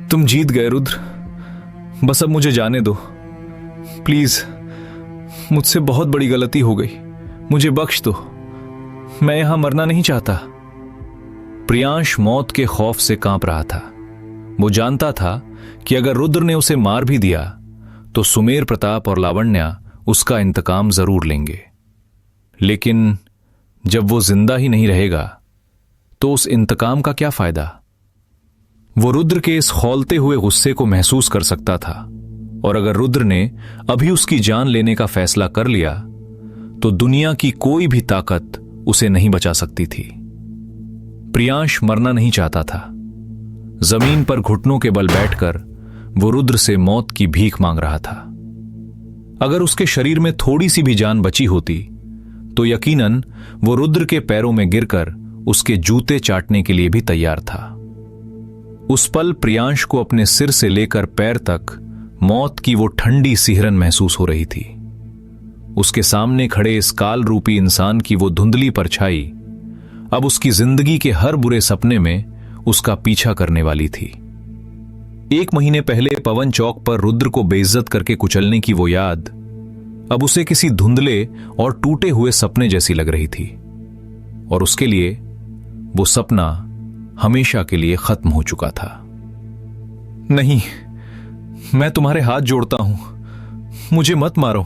तुम जीत गए रुद्र, बस अब मुझे जाने दो प्लीज। मुझसे बहुत बड़ी गलती हो गई, मुझे बख्श दो, मैं यहां मरना नहीं चाहता। प्रियांश मौत के खौफ से कांप रहा था। वो जानता था कि अगर रुद्र ने उसे मार भी दिया तो सुमेर प्रताप और लावण्या उसका इंतकाम जरूर लेंगे, लेकिन जब वो जिंदा ही नहीं रहेगा तो उस इंतकाम का क्या फायदा। वो रुद्र के इस खौलते हुए गुस्से को महसूस कर सकता था, और अगर रुद्र ने अभी उसकी जान लेने का फैसला कर लिया तो दुनिया की कोई भी ताकत उसे नहीं बचा सकती थी। प्रियांश मरना नहीं चाहता था। जमीन पर घुटनों के बल बैठकर वो रुद्र से मौत की भीख मांग रहा था। अगर उसके शरीर में थोड़ी सी भी जान बची होती तो यकीनन वो रुद्र के पैरों में गिरकर उसके जूते चाटने के लिए भी तैयार था। उस पल प्रियांश को अपने सिर से लेकर पैर तक मौत की वो ठंडी सिहरन महसूस हो रही थी। उसके सामने खड़े इस काल रूपी इंसान की वो धुंधली परछाई अब उसकी जिंदगी के हर बुरे सपने में उसका पीछा करने वाली थी। 1 महीने पहले पवन चौक पर रुद्र को बेइज्जत करके कुचलने की वो याद अब उसे किसी धुंधले और टूटे हुए सपने जैसी लग रही थी, और उसके लिए वो सपना हमेशा के लिए खत्म हो चुका था। नहीं, मैं तुम्हारे हाथ जोड़ता हूं, मुझे मत मारो।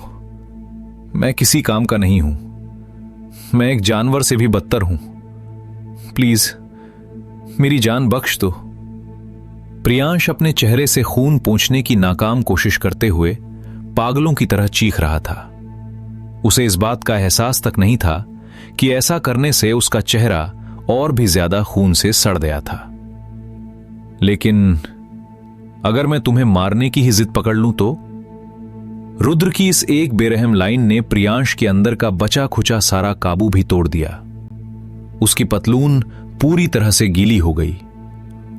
मैं किसी काम का नहीं हूं, मैं एक जानवर से भी बदतर हूं। प्लीज मेरी जान बख्श दो। प्रियांश अपने चेहरे से खून पोंछने की नाकाम कोशिश करते हुए पागलों की तरह चीख रहा था। उसे इस बात का एहसास तक नहीं था कि ऐसा करने से उसका चेहरा और भी ज्यादा खून से सड़ गया था। लेकिन अगर मैं तुम्हें मारने की ही जिद पकड़ लूं तो? रुद्र की इस एक बेरहम लाइन ने प्रियांश के अंदर का बचा खुचा सारा काबू भी तोड़ दिया। उसकी पतलून पूरी तरह से गीली हो गई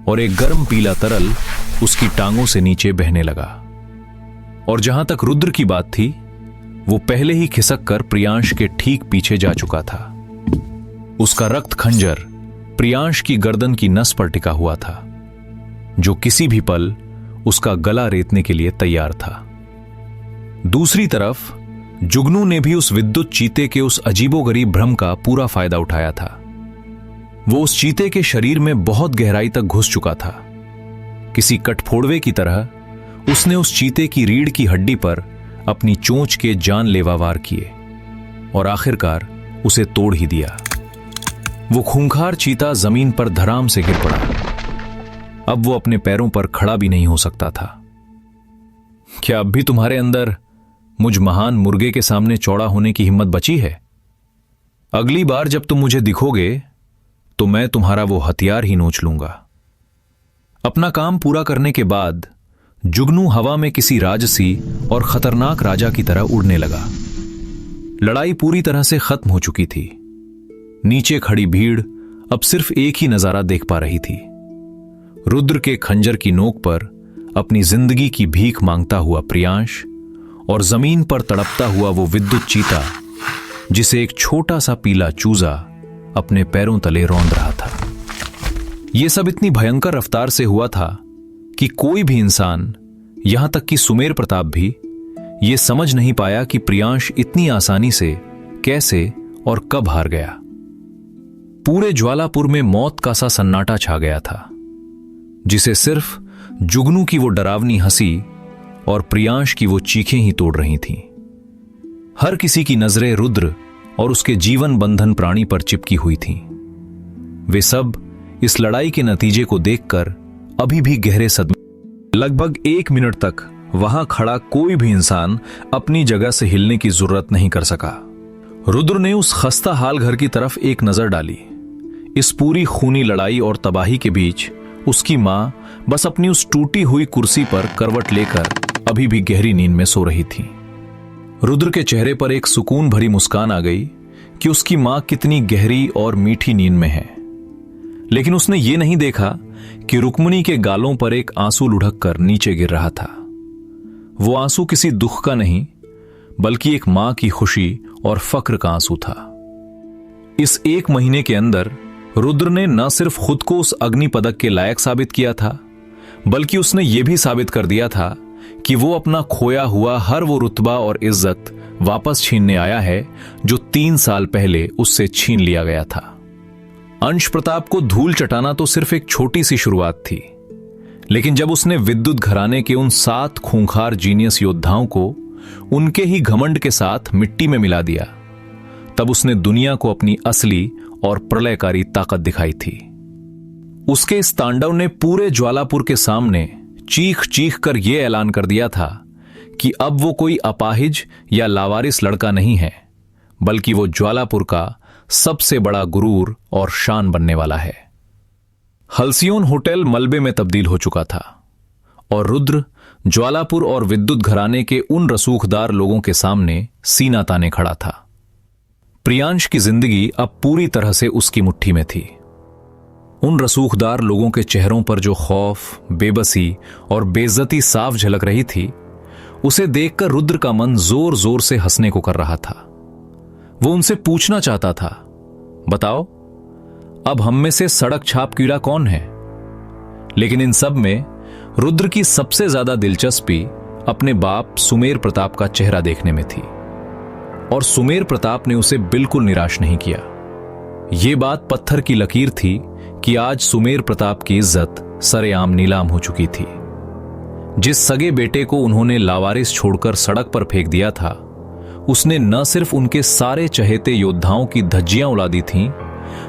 और एक गर्म पीला तरल उसकी टांगों से नीचे बहने लगा। और जहां तक रुद्र की बात थी, वो पहले ही खिसक कर प्रियांश के ठीक पीछे जा चुका था। उसका रक्त खंजर प्रियांश की गर्दन की नस पर टिका हुआ था, जो किसी भी पल उसका गला रेतने के लिए तैयार था। दूसरी तरफ जुगनू ने भी उस विद्युत चीते के उस अजीबोगरीब भ्रम का पूरा फायदा उठाया था। वो उस चीते के शरीर में बहुत गहराई तक घुस चुका था। किसी कटफोड़वे की तरह उसने उस चीते की रीढ़ की हड्डी पर अपनी चोंच के जानलेवा वार किए और आखिरकार उसे तोड़ ही दिया। वो खूंखार चीता जमीन पर धड़ाम से गिर पड़ा। अब वो अपने पैरों पर खड़ा भी नहीं हो सकता था। क्या अब भी तुम्हारे अंदर मुझ महान मुर्गे के सामने चौड़ा होने की हिम्मत बची है? अगली बार जब तुम मुझे दिखोगे तो मैं तुम्हारा वो हथियार ही नोच लूंगा। अपना काम पूरा करने के बाद जुगनू हवा में किसी राजसी और खतरनाक राजा की तरह उड़ने लगा। लड़ाई पूरी तरह से खत्म हो चुकी थी। नीचे खड़ी भीड़ अब सिर्फ एक ही नजारा देख पा रही थी। रुद्र के खंजर की नोक पर अपनी जिंदगी की भीख मांगता हुआ प्रियांश और जमीन पर तड़पता हुआ वो विद्युत चीता, जिसे एक छोटा सा पीला चूजा अपने पैरों तले रौंद रहा था। यह सब इतनी भयंकर रफ्तार से हुआ था कि कोई भी इंसान, यहां तक कि सुमेर प्रताप भी, यह समझ नहीं पाया कि प्रियांश इतनी आसानी से कैसे और कब हार गया। पूरे ज्वालापुर में मौत का सा सन्नाटा छा गया था, जिसे सिर्फ जुगनू की वो डरावनी हंसी और प्रियांश की वो चीखें ही तोड़ रही थीं। हर किसी की नजरें रुद्र और उसके जीवन बंधन प्राणी पर चिपकी हुई थीं। वे सब इस लड़ाई के नतीजे को देखकर अभी भी गहरे सदमे। लगभग 1 मिनट तक वहां खड़ा कोई भी इंसान अपनी जगह से हिलने की जरूरत नहीं कर सका। रुद्र ने उस खस्ता हाल घर की तरफ एक नजर डाली। इस पूरी खूनी लड़ाई और तबाही के बीच उसकी मां बस अपनी उस टूटी हुई कुर्सी पर करवट लेकर अभी भी गहरी नींद में सो रही थी। रुद्र के चेहरे पर एक सुकून भरी मुस्कान आ गई कि उसकी मां कितनी गहरी और मीठी नींद में है। लेकिन उसने ये नहीं देखा कि रुक्मिणी के गालों पर एक आंसू लुढ़क कर नीचे गिर रहा था। वो आंसू किसी दुख का नहीं, बल्कि एक मां की खुशी और फक्र का आंसू था। इस 1 महीने के अंदर रुद्र ने न सिर्फ खुद को उस अग्नि पदक के लायक साबित किया था, बल्कि उसने यह भी साबित कर दिया था कि वो अपना खोया हुआ हर वो रुतबा और इज्जत वापस छीनने आया है जो 3 साल पहले उससे छीन लिया गया था। अंश प्रताप को धूल चटाना तो सिर्फ एक छोटी सी शुरुआत थी, लेकिन जब उसने विद्युत घराने के उन 7 खूंखार जीनियस योद्धाओं को उनके ही घमंड के साथ मिट्टी में मिला दिया, तब उसने दुनिया को अपनी असली और प्रलयकारी ताकत दिखाई थी। उसके इस तांडव ने पूरे ज्वालापुर के सामने चीख चीख कर यह ऐलान कर दिया था कि अब वो कोई अपाहिज या लावारिस लड़का नहीं है, बल्कि वो ज्वालापुर का सबसे बड़ा गुरूर और शान बनने वाला है। हल्सियोन होटल मलबे में तब्दील हो चुका था और रुद्र ज्वालापुर और विद्युत घराने के उन रसूखदार लोगों के सामने सीना ताने खड़ा था। प्रियांश की जिंदगी अब पूरी तरह से उसकी मुट्ठी में थी। उन रसूखदार लोगों के चेहरों पर जो खौफ, बेबसी और बेइज्जती साफ झलक रही थी, उसे देखकर रुद्र का मन जोर जोर से हंसने को कर रहा था। वो उनसे पूछना चाहता था, बताओ अब हम में से सड़क छाप कीड़ा कौन है? लेकिन इन सब में रुद्र की सबसे ज्यादा दिलचस्पी अपने बाप सुमेर प्रताप का चेहरा देखने में थी, और सुमेर प्रताप ने उसे बिल्कुल निराश नहीं किया। यह बात पत्थर की लकीर थी कि आज सुमेर प्रताप की इज्जत सरेआम नीलाम हो चुकी थी। जिस सगे बेटे को उन्होंने लावारिस छोड़कर सड़क पर फेंक दिया था, उसने न सिर्फ उनके सारे चहेते योद्धाओं की धज्जियां उड़ा दी थीं,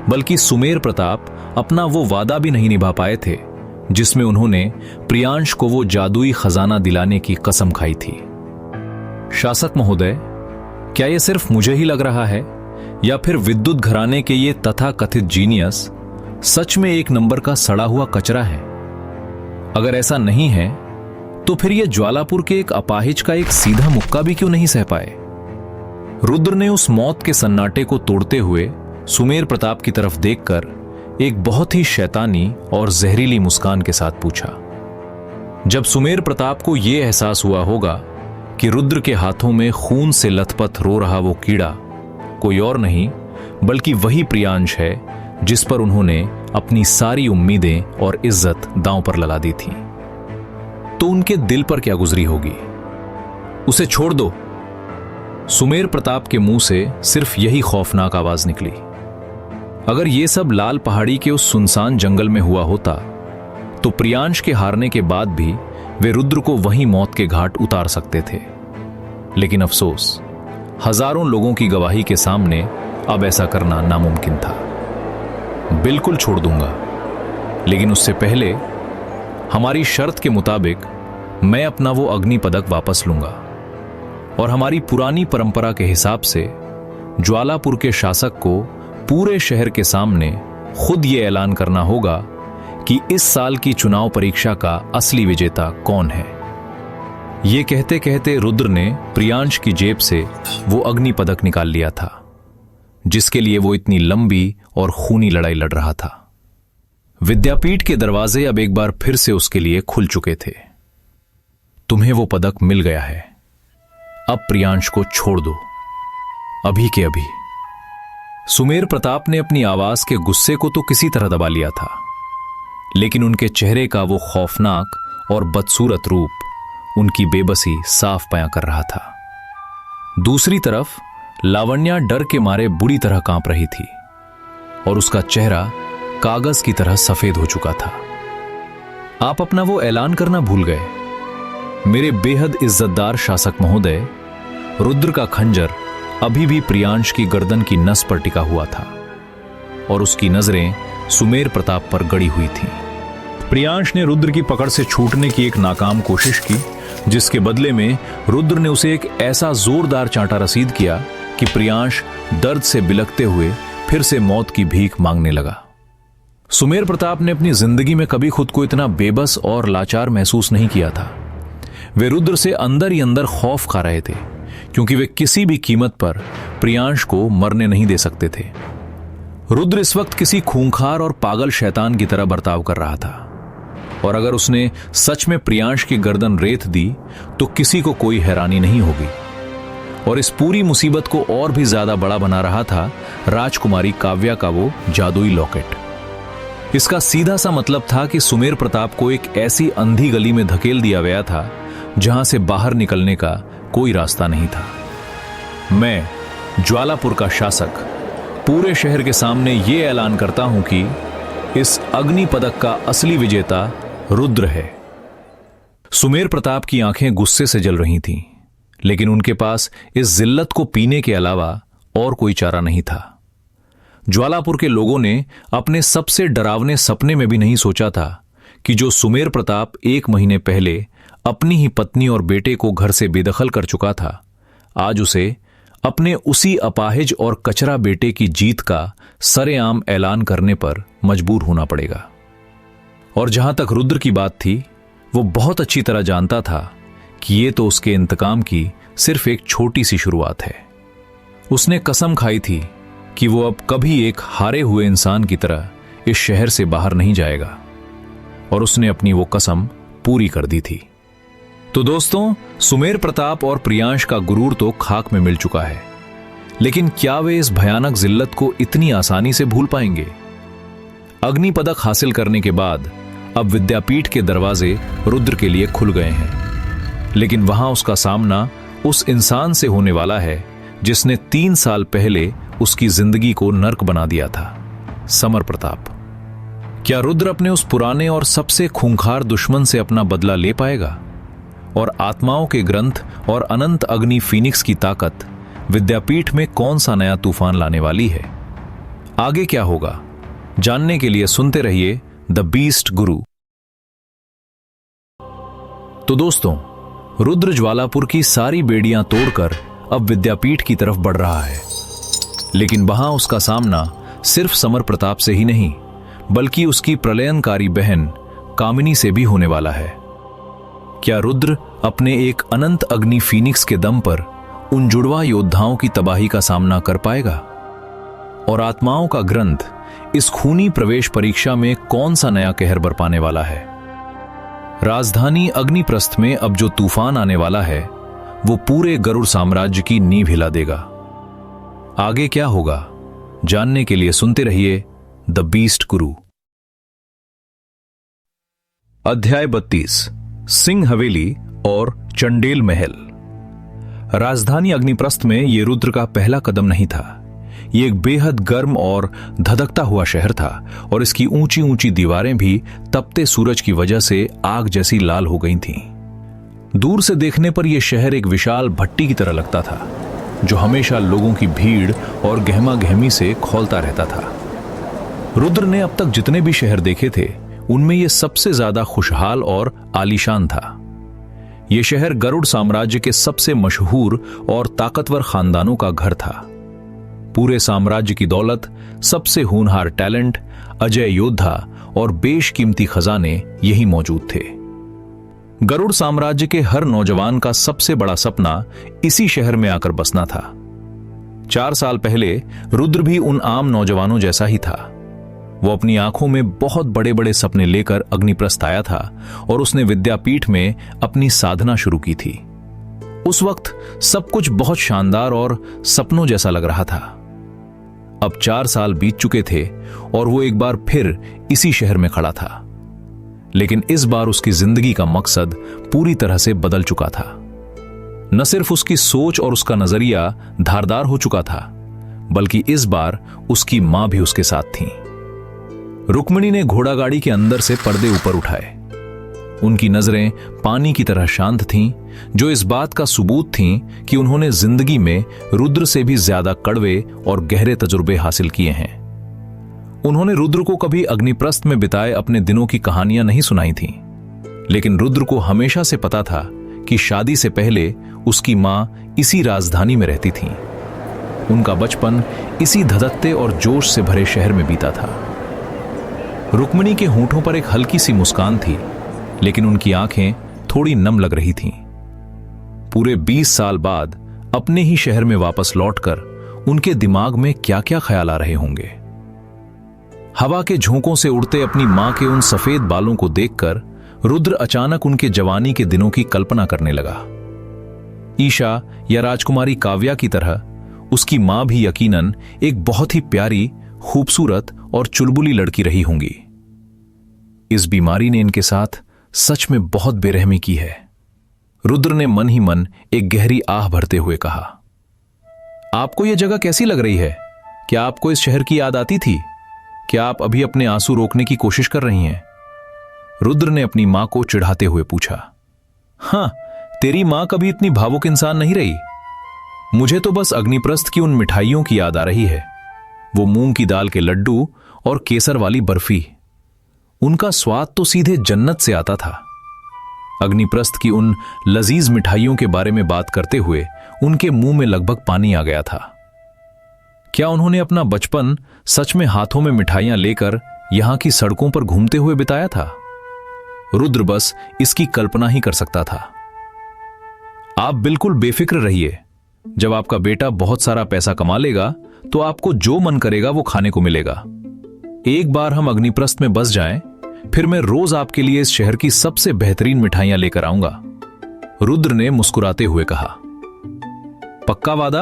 बल्कि सुमेर प्रताप अपना वो वादा भी नहीं निभा पाए थे जिसमें उन्होंने प्रियांश को वो जादुई खजाना दिलाने की कसम खाई थी। शासक महोदय, क्या यह सिर्फ मुझे ही लग रहा है या फिर विद्युत घराने के ये तथाकथित जीनियस सच में 1 नंबर का सड़ा हुआ कचरा है? अगर ऐसा नहीं है तो फिर यह ज्वालापुर के एक अपाहिज का एक सीधा मुक्का भी क्यों नहीं सह पाए? रुद्र ने उस मौत के सन्नाटे को तोड़ते हुए सुमेर प्रताप की तरफ देखकर एक बहुत ही शैतानी और जहरीली मुस्कान के साथ पूछा। जब सुमेर प्रताप को यह एहसास हुआ होगा कि रुद्र के हाथों में खून से लथपथ रो रहा वो कीड़ा कोई और नहीं बल्कि वही प्रियांश है जिस पर उन्होंने अपनी सारी उम्मीदें और इज्जत दांव पर लगा दी थी, तो उनके दिल पर क्या गुजरी होगी? उसे छोड़ दो। सुमेर प्रताप के मुंह से सिर्फ यही खौफनाक आवाज निकली। अगर यह सब लाल पहाड़ी के उस सुनसान जंगल में हुआ होता तो प्रियांश के हारने के बाद भी वे रुद्र को वहीं मौत के घाट उतार सकते थे, लेकिन अफसोस, हजारों लोगों की गवाही के सामने अब ऐसा करना नामुमकिन था। बिल्कुल छोड़ दूंगा, लेकिन उससे पहले हमारी शर्त के मुताबिक मैं अपना वो अग्नि पदक वापस लूंगा और हमारी पुरानी परंपरा के हिसाब से ज्वालापुर के शासक को पूरे शहर के सामने खुद ये ऐलान करना होगा कि इस साल की चुनाव परीक्षा का असली विजेता कौन है। ये कहते कहते रुद्र ने प्रियांश की जेब से वो अग्नि पदक निकाल लिया था जिसके लिए वो इतनी लंबी और खूनी लड़ाई लड़ रहा था। विद्यापीठ के दरवाजे अब एक बार फिर से उसके लिए खुल चुके थे। तुम्हें वो पदक मिल गया है, अब प्रियांश को छोड़ दो, अभी के अभी। सुमेर प्रताप ने अपनी आवाज के गुस्से को तो किसी तरह दबा लिया था, लेकिन उनके चेहरे का वो खौफनाक और बदसूरत रूप उनकी बेबसी साफ बयां कर रहा था। दूसरी तरफ लावण्या डर के मारे बुरी तरह कांप रही थी और उसका चेहरा कागज की तरह सफेद हो चुका था। आप अपना वो ऐलान करना भूल गए। मेरे बेहद इज्जतदार शासक महोदय, रुद्र का खंजर अभी भी प्रियांश की गर्दन की नस पर टिका हुआ था और उसकी नजरें सुमेर प्रताप पर गड़ी हुई थीं। प्रियांश ने रुद्र की पकड़ से छूटने की एक नाकाम कोशिश की, जिसके बदले में रुद्र ने उसे एक ऐसा जोरदार चांटा रसीद किया कि प्रियांश दर्द से बिलखते हुए फिर से मौत की भीख मांगने लगा। सुमेर प्रताप ने अपनी जिंदगी में कभी खुद को इतना बेबस और लाचार महसूस नहीं किया था। वे रुद्र से अंदर ही अंदर खौफ खा रहे थे, क्योंकि वे किसी भी कीमत पर प्रियांश को मरने नहीं दे सकते थे। रुद्र इस वक्त किसी खूंखार और पागल शैतान की तरह बर्ताव कर रहा था, और अगर उसने सच में प्रियांश की गर्दन रेत दी तो किसी को कोई हैरानी नहीं होगी। और इस पूरी मुसीबत को और भी ज्यादा बड़ा बना रहा था राजकुमारी काव्या का वो जादुई लॉकेट। इसका सीधा सा मतलब था कि सुमेर प्रताप को एक ऐसी अंधी गली में धकेल दिया गया था जहां से बाहर निकलने का कोई रास्ता नहीं था। मैं, ज्वालापुर का शासक, पूरे शहर के सामने ये ऐलान करता हूं कि इस अग्नि पदक का असली विजेता रुद्र है। सुमेर प्रताप की आंखें गुस्से से जल रही थीं, लेकिन उनके पास इस जिल्लत को पीने के अलावा और कोई चारा नहीं था। ज्वालापुर के लोगों ने अपने सबसे डरावने सपने में भी नहीं सोचा था कि जो सुमेर प्रताप 1 महीने पहले अपनी ही पत्नी और बेटे को घर से बेदखल कर चुका था, आज उसे अपने उसी अपाहिज और कचरा बेटे की जीत का सरेआम ऐलान करने पर मजबूर होना पड़ेगा। और जहां तक रुद्र की बात थी, वो बहुत अच्छी तरह जानता था कि ये तो उसके इंतकाम की सिर्फ एक छोटी सी शुरुआत है। उसने कसम खाई थी कि वो अब कभी एक हारे हुए इंसान की तरह इस शहर से बाहर नहीं जाएगा, और उसने अपनी वो कसम पूरी कर दी थी। तो दोस्तों, सुमेर प्रताप और प्रियांश का गुरूर तो खाक में मिल चुका है, लेकिन क्या वे इस भयानक जिल्लत को इतनी आसानी से भूल पाएंगे? अग्नि पदक हासिल करने के बाद अब विद्यापीठ के दरवाजे रुद्र के लिए खुल गए हैं, लेकिन वहां उसका सामना उस इंसान से होने वाला है जिसने 3 साल पहले उसकी जिंदगी को नर्क बना दिया था, समर प्रताप। क्या रुद्र अपने उस पुराने और सबसे खूंखार दुश्मन से अपना बदला ले पाएगा? और आत्माओं के ग्रंथ और अनंत अग्नि फीनिक्स की ताकत विद्यापीठ में कौन सा नया तूफान लाने वाली है? आगे क्या होगा, जानने के लिए सुनते रहिए द बीस्ट गुरु। तो दोस्तों, रुद्र ज्वालापुर की सारी बेड़ियां तोड़कर अब विद्यापीठ की तरफ बढ़ रहा है, लेकिन वहां उसका सामना सिर्फ समर प्रताप से ही नहीं, बल्कि उसकी प्रलयनकारी बहन कामिनी से भी होने वाला है। क्या रुद्र अपने एक अनंत अग्नि फीनिक्स के दम पर उन जुड़वा योद्धाओं की तबाही का सामना कर पाएगा? और आत्माओं का ग्रंथ इस खूनी प्रवेश परीक्षा में कौन सा नया कहर बरपाने वाला है? राजधानी अग्निप्रस्थ में अब जो तूफान आने वाला है, वो पूरे गरुड़ साम्राज्य की नींव हिला देगा। आगे क्या होगा, जानने के लिए सुनते रहिए द बीस्ट गुरु। अध्याय 32, सिंह हवेली और चंडेल महल। राजधानी अग्निप्रस्थ में यह रुद्र का पहला कदम नहीं था। यह एक बेहद गर्म और धधकता हुआ शहर था, और इसकी ऊंची ऊंची दीवारें भी तपते सूरज की वजह से आग जैसी लाल हो गई थीं। दूर से देखने पर यह शहर एक विशाल भट्टी की तरह लगता था, जो हमेशा लोगों की भीड़ और गहमा गहमी से खौलता रहता था। रुद्र ने अब तक जितने भी शहर देखे थे, उनमें यह सबसे ज्यादा खुशहाल और आलीशान था। यह शहर गरुड़ साम्राज्य के सबसे मशहूर और ताकतवर खानदानों का घर था। पूरे साम्राज्य की दौलत, सबसे होनहार टैलेंट, अजय योद्धा और बेशकीमती खजाने यही मौजूद थे। गरुड़ साम्राज्य के हर नौजवान का सबसे बड़ा सपना इसी शहर में आकर बसना था। 4 साल पहले रुद्र भी उन आम नौजवानों जैसा ही था। वो अपनी आंखों में बहुत बड़े बड़े सपने लेकर अग्निप्रस्थ आया था, और उसने विद्यापीठ में अपनी साधना शुरू की थी। उस वक्त सब कुछ बहुत शानदार और सपनों जैसा लग रहा था। अब 4 साल बीत चुके थे, और वो एक बार फिर इसी शहर में खड़ा था। लेकिन इस बार उसकी जिंदगी का मकसद पूरी तरह से बदल चुका था। न सिर्फ उसकी सोच और उसका नजरिया धारदार हो चुका था, बल्कि इस बार उसकी मां भी उसके साथ थी। रुक्मिणी ने घोड़ागाड़ी के अंदर से पर्दे ऊपर उठाए। उनकी नजरें पानी की तरह शांत थीं, जो इस बात का सबूत थीं कि उन्होंने जिंदगी में रुद्र से भी ज्यादा कड़वे और गहरे तजुर्बे हासिल किए हैं। उन्होंने रुद्र को कभी अग्निप्रस्थ में बिताए अपने दिनों की कहानियां नहीं सुनाई थीं, लेकिन रुद्र को हमेशा से पता था कि शादी से पहले उसकी मां इसी राजधानी में रहती थीं। उनका बचपन इसी धधकते और जोश से भरे शहर में बीता था। रुक्मिणी के होंठों पर एक हल्की सी मुस्कान थी, लेकिन उनकी आंखें थोड़ी नम लग रही थीं। पूरे 20 साल बाद अपने ही शहर में वापस लौटकर उनके दिमाग में क्या क्या ख्याल आ रहे होंगे। हवा के झोंकों से उड़ते अपनी मां के उन सफेद बालों को देखकर रुद्र अचानक उनके जवानी के दिनों की कल्पना करने लगा। ईशा या राजकुमारी काव्या की तरह उसकी मां भी यकीनन एक बहुत ही प्यारी, खूबसूरत और चुलबुली लड़की रही होंगी। इस बीमारी ने इनके साथ सच में बहुत बेरहमी की है। रुद्र ने मन ही मन एक गहरी आह भरते हुए कहा, आपको यह जगह कैसी लग रही है? क्या आपको इस शहर की याद आती थी? क्या आप अभी अपने आंसू रोकने की कोशिश कर रही हैं? रुद्र ने अपनी मां को चिढ़ाते हुए पूछा। हां, तेरी मां कभी इतनी भावुक इंसान नहीं रही। मुझे तो बस अग्निप्रस्थ की उन मिठाइयों की याद आ रही है, वो मूंग की दाल के लड्डू और केसर वाली बर्फी। उनका स्वाद तो सीधे जन्नत से आता था। अग्निप्रस्थ की उन लजीज मिठाइयों के बारे में बात करते हुए उनके मुंह में लगभग पानी आ गया था। क्या उन्होंने अपना बचपन सच में हाथों में मिठाइयां लेकर यहां की सड़कों पर घूमते हुए बिताया था? रुद्र बस इसकी कल्पना ही कर सकता था। आप बिल्कुल बेफिक्र रहिए। जब आपका बेटा बहुत सारा पैसा कमा लेगा तो आपको जो मन करेगा वो खाने को मिलेगा। एक बार हम अग्निप्रस्थ में बस जाएं, फिर मैं रोज आपके लिए इस शहर की सबसे बेहतरीन मिठाइयां लेकर आऊंगा। रुद्र ने मुस्कुराते हुए कहा। पक्का वादा?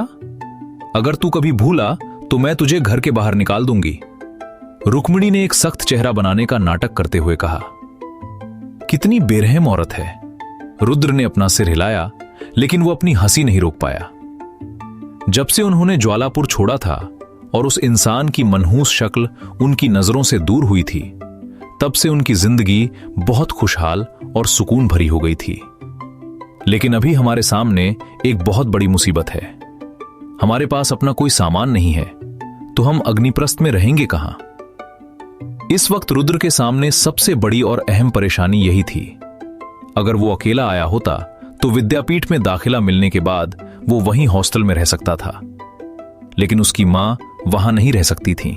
अगर तू कभी भूला तो मैं तुझे घर के बाहर निकाल दूंगी। रुक्मिणी ने एक सख्त चेहरा बनाने का नाटक करते हुए कहा। कितनी बेरहम औरत है। रुद्र ने अपना सिर हिलाया, लेकिन वो अपनी हंसी नहीं रोक पाया। जब से उन्होंने ज्वालापुर छोड़ा था और उस इंसान की मनहूस शक्ल उनकी नजरों से दूर हुई थी, तब से उनकी जिंदगी बहुत खुशहाल और सुकून भरी हो गई थी। लेकिन अभी हमारे सामने एक बहुत बड़ी मुसीबत है। हमारे पास अपना कोई सामान नहीं है, तो हम अग्निप्रस्थ में रहेंगे कहां? इस वक्त रुद्र के सामने सबसे बड़ी और अहम परेशानी यही थी। अगर वो अकेला आया होता तो विद्यापीठ में दाखिला मिलने के बाद वो वहीं हॉस्टल में रह सकता था, लेकिन उसकी मां वहां नहीं रह सकती थी।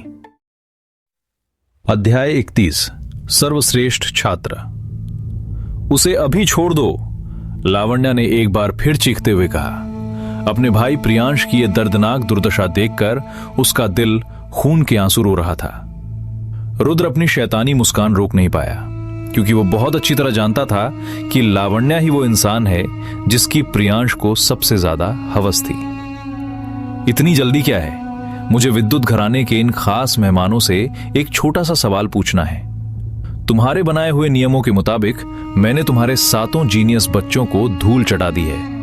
अध्याय 31। सर्वश्रेष्ठ छात्र। उसे अभी छोड़ दो, लावण्या ने एक बार फिर चीखते हुए कहा। अपने भाई प्रियांश की यह दर्दनाक दुर्दशा देखकर उसका दिल खून के आंसू रो रहा था। रुद्र अपनी शैतानी मुस्कान रोक नहीं पाया, क्योंकि वो बहुत अच्छी तरह जानता था कि लावण्या ही वो इंसान है जिसकी प्रियांश को सबसे ज्यादा हवस थी। इतनी जल्दी क्या है? मुझे विद्युत घराने के इन खास मेहमानों से एक छोटा सा सवाल पूछना है। तुम्हारे बनाए हुए नियमों के मुताबिक मैंने तुम्हारे 7 जीनियस बच्चों को धूल चटा दी है।